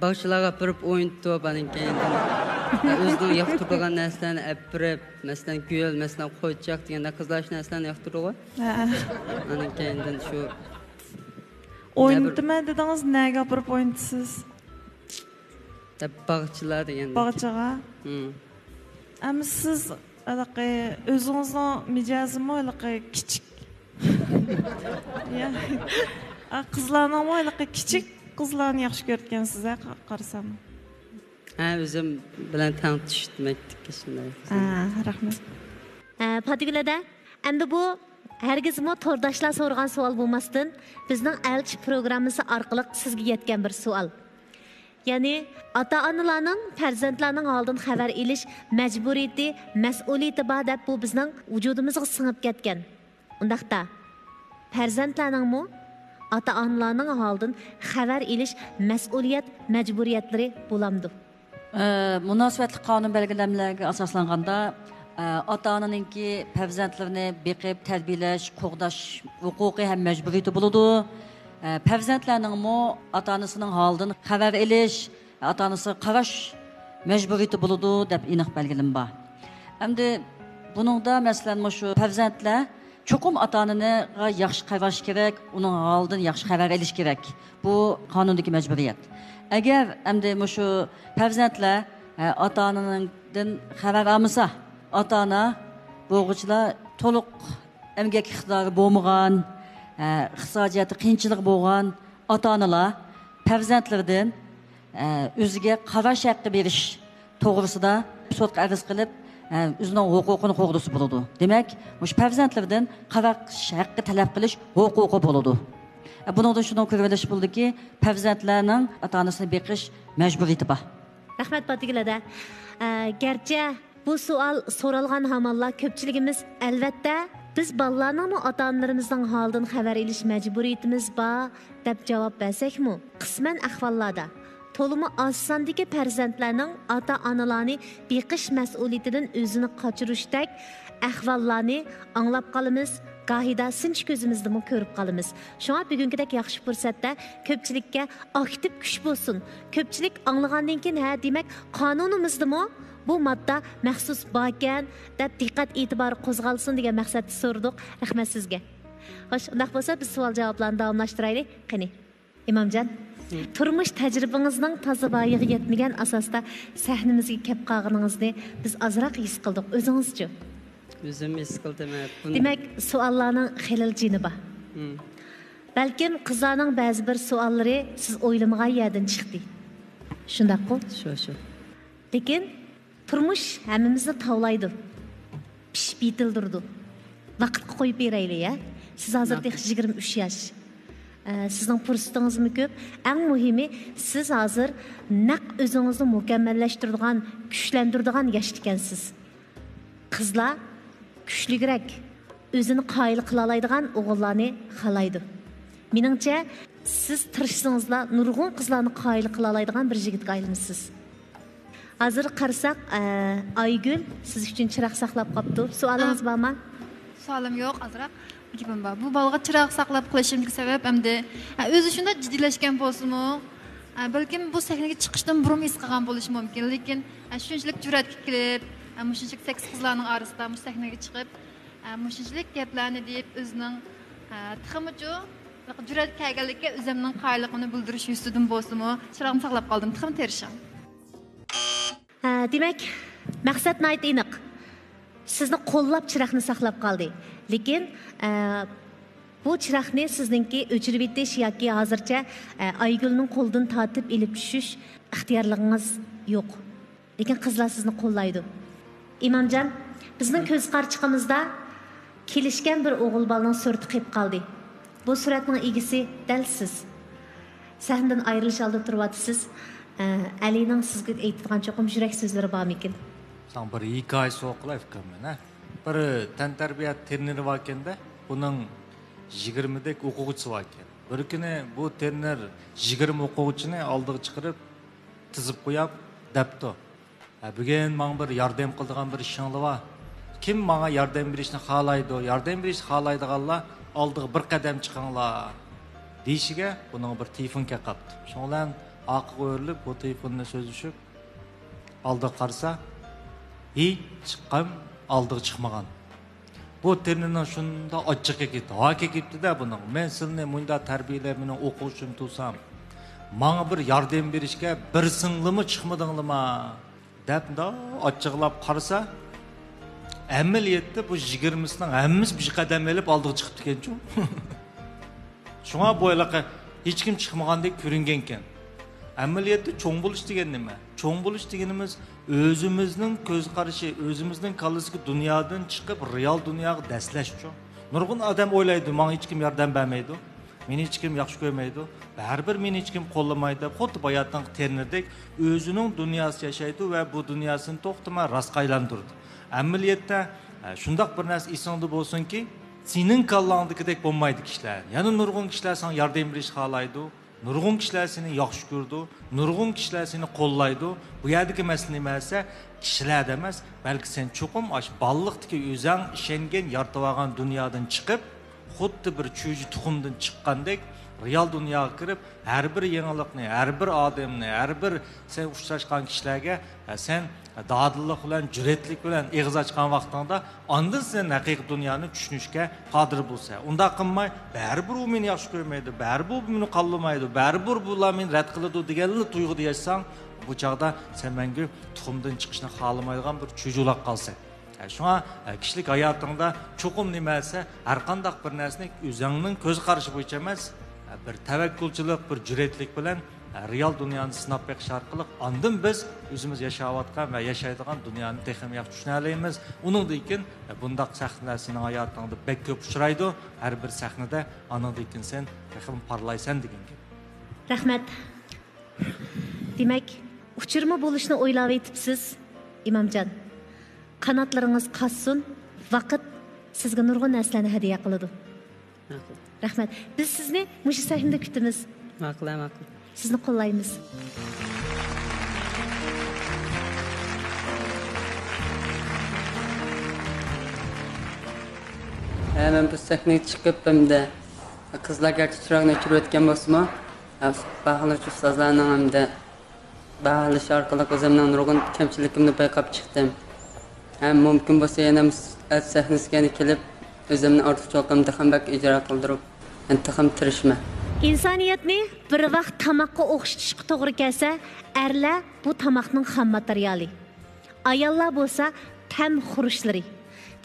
boshlarga birib o'yinib keyin o'zining yoqtirgan narsalarni apirib, masalan, gul, masalan, qo'ychoq deganda qizlar shu narsalarni yoqtiradi. Ana keyindan shu o'yintima dedingiz, nega birib o'yinsiz? Bog'chilar deganda. Bog'chaga. Ammo siz o'zingizning mijozimi kichik qizlarning mo'yliqi kichik qizlarni yaxshi ko'rgansiz qarasam. O'zim bilan tanishib demakdiki shunday. Rahmat. Patigilada endi bu hargizmi to'rdoshlar so'ragan savol bo'lmasdan bizning elchi programmasi orqali sizga yetgan bir savol. Ya'ni ota-onalarning farzandlarning oldin xabar elish majburiyati, mas'uliyati bor deb bu bizning vujudimizga singib ketgan. Undaqda farzandlarning mu ota-onalarning oldin xabar elish mas'uliyat, majburiyatlari bo'lamdi. Munosabatli qonun belgilamalariga asoslanganda ota-onaningki farzandlarini beqib tarbiyalash, qo'g'dash huquqi ham majburiyati bo'ladi. Farzandlarning mu ota-onasining holidan xabar elish, ota-onasi qarash majburiyati bo'ladi deb aniq belgilam bor. Endi buningda masalan shu farzandlar cho'qim ota-onaga yaxshi qarash kerak, uning holidan yaxshi xabar elish kerak. Bu qonundagi majburiyat. Agar endi shu farzandlar ota-onadan xabar olmasa, ota-ona bo'g'ichlar to'liq emgak iqtidori bo'lmagan, iqtisodiyati qiyinchilik bo'lgan ota-onalar farzandlaridan o'ziga qarash haqqi berish to'g'risida sudga arz qilib, o'zining huquqini qo'g'disi bo'ladi. Demak, o'sha farzandlardan qarash haqqi talab qilish huquqi bo'ladi. Buningdan shuni ko'rib olish bo'ldiki, farzandlarning ota-onasini beqish majburiyati bor. Rahmat Batigilada. Gerçi bu savol so'ralgan hamallar ko'pchiligimiz albatta biz bolalarning ota-onalarimizning holidan xabar elish majburiyatimiz bor deb javob bersak-mu, qisman ahvollarda to'limi osondagi farzandlarning ota-onalarni beqish mas'uliyatidan o'zini qochirishdek ahvollarni anglab qolamiz. Gahida sinch ko'zimizda ko'rib qolamiz. Shunga bugünkidek yaxshi fursatda ko'pchilikka aktiv kuch bo'lsin. Ko'pchilik anglagandan keyin ha demak qonunimizda bu modda maxsus bor ekan deb diqqat e'tibor qo'zg'alsin degan maqsadda so'rdik. Rahmat sizga. Xo'sh, undaq bo'lsa biz savol javoblarni davomlashtiraylik. Qani, Imomjon, turmush tajribangizning toza boyiga yetmagan asosda sahnamizga kelib qolganingizni biz azroq his qildik. O'zingizchi? O'zim his qildim. Demak, savollarning xililjini bor. Balkim qizlarning ba'zi bir savollari siz o'ylamagan yerdan chiqdi. Shundaqmi? Shu. Lekin turmush hammamizni tavlaydi. Pishib yetildirdi. Vaqtga qo'yib beraylik, ya. Siz hozirda 23 yosh. Sizning fursatingizmi ko'p. Eng muhimi, siz hozir naq o'zingizni mukammallashtiradigan, kuchlantiradigan yoshda ekansiz. Qizlar kuchligirak, o'zini qoyil qila oladigan o'g'illarni xohlaydi. Meningcha, siz tirishsangizlar, nurg'un qizlarni qoyil qila oladigan bir yigitga aylanasiz. Hozir qarasak, Aygul siz uchun chiroq saqlab qopti. Savolingiz bormi? Savolim yo'q, azroq gapim bor. Bu bolaga chiroq saqlab qo'yishimga sabab hamda o'zi shunda jiddiylashgan bo'lsa-mu, balkim bu sahnaga chiqishdan burun his qilgan bo'lishi mumkin, lekin shunchalik jur'atga kelib, shunchalik seks qizlarning orasida bu sahnaga chiqib, shunchalik gaplarni deb o'zining tiximichu jur'at kelganlikka o'zimning qoyilligini bildirish yuzidan bo'lsa-mu, chiroqni saqlab qoldim, tixim terishim. Demak, maqsad nayt aniq. Sizni qo'llab chiroqni saqlab qoldi. Lekin bu chiroqni sizningki o'chirib etish yoki hozircha Aygulning qo'lidan tortib elib tushish ixtiyorligingiz yo'q. Lekin qizlar sizni qo'llaydi. Imomjon, bizning ko'z qarchiqimizda kelishgan bir o'g'il bolaning surati qilib qoldi. Bu suratning egisi dal siz. Sahnadan ayrilish oldida turyapsiz. Alining sizga aytgan cho'qim yurak so'zlari bormikin? Sen bir hikoya so'qilay fikrmen, ha? Bir tantarbiya treneri var ekanda, buning 20 dek o'quvchisi var ekan. Bir kuni bu trener 20 o'quvchini oldiga chiqarib, tizib qo'yib, debdi. Bugun menga bir yordam qiladigan bir ishinglar bor. Kim menga yordam berishni xohlaydi? Yordam berishni xohlaydiganlar oldiga bir qadam chiqinglar. Deyishiga buning bir telefonga qapti. Shundan aqqa o'rilib, bu telefonni so'zlashib, oldiga qarasa, hech chiqqan, oldiga chiqmagan. Bu trenerning shunda ochiqqa ketdi. Haqqa ketdi-da buning. Men sizni bunda tarbiyalab, meni o'quvchim tursam, menga bir yordam berishga bir singlimi chiqmadinglarmi? Debda ochiqlab qarasa, amaliyotda bu 20sining hammasi bir qadam elib oldiga chiqib ekan-ku. Shunga bo'ylaqa hech kim chiqmagandek ko'ringan ekan. Amaliyotda cho'ng bo'lish degan nima? Cho'ng bo'lish deganimiz o'zimizning ko'z qarashi, o'zimizning kallasiga dunyodan chiqib real dunyoga daslash-ku. Nurg'un odam o'ylaydi, menga hech kim yordam bermaydi. meni hech kim yaxshi ko'rmaydi, baribir meni hech kim qo'llamaydi, xuddi bayatdan ternidek o'zining dunyosida yashaydi va bu dunyosini to'xtamay rastga aylantirdi. Amaliyotda shundoq bir narsa esingda bo'lsinki, sening kallangdagidek bo'lmaydi kishilar. Yana nurg'un kishilar senga yordam berishni xohlaydi. Nurg'un kishilar seni yaxshi ko'rdi, nurg'un kishilar seni qo'llaydi. Bu yerdagi masala emas, kishilar emas, balki sen cho'qim ash balliqdagi o'zing ishongan, yaratib olgan dunyodan chiqib, xuddi bir cho'ji tuxumdan chiqqandek real dunyoga kirib, har bir yangilikni, har bir odamni, har bir sen uchrashgan kishilarga sen dadillik bilan, jur'atlik bilan eg'iz ochgan vaqtingda, ondan sen haqiqiy dunyoni tushunishga qodir bo'lsa, unda qilmay, baribir u meni yaxshi ko'rmaydi, baribir u meni qo'llamaydi, baribir bular meni rad qiladi deganli tuyg'uda yashasang, bu chaqda sen menga tuxumdan chiqishni xohlamaydigan bir cho'juqlab qolsan. Shuna kishilik hayotingda cho'qim nimasi, har qanday bir narsani o'zingning ko'z qarashi bo'yicha emas, bir tavakkulchilik, bir jur'atlik bilan real dunyoni sinab beqish orqali ondan biz o'zimiz yashayotgan va yashaydigan dunyoni texnik yaxshi tushuna olamiz. Uningdan keyin bundaq sahnalar sening hayotingda bek ko'p uchraydi. Har bir sahnada oningdan keyin sen texnik parlaysan degan gap. Rahmat. Demak, uchirma bo'lishni o'ylab etibsiz, Imomjon. Qanotlaringiz qassun, vaqt sizga nurg'un narsalarni hadiya qiladi. Rahmat. Biz sizni mush sahnada kutamiz. Ma'qul. Sizni qo'llaymiz. Men bu sahnaga chiqib, hamda qizlar garchi chiroqni o'chirib o'tgan bo'lsa-mu, baholash ustozlarning hamda baholash orqali o'zimning nurg'un kamchilikimni payqab chiqdim. Ham mumkin bo'lsa yana sahnasiga kelib, o'zimni ortiqchaliklarimni ham ijro qildirib, ham tirishma. İnsaniyatni bir vaqt tamoqqa o'xshatishga to'g'ri kelsa, erlar bu tamoqning xam materiali. Ayollar bo'lsa tam xurishlari.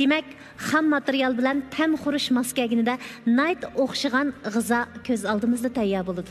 Demak, xam material bilan tam xurish mos kelganida nayt o'xshagan g'izo ko'z oldimizda tayyor bo'ladi.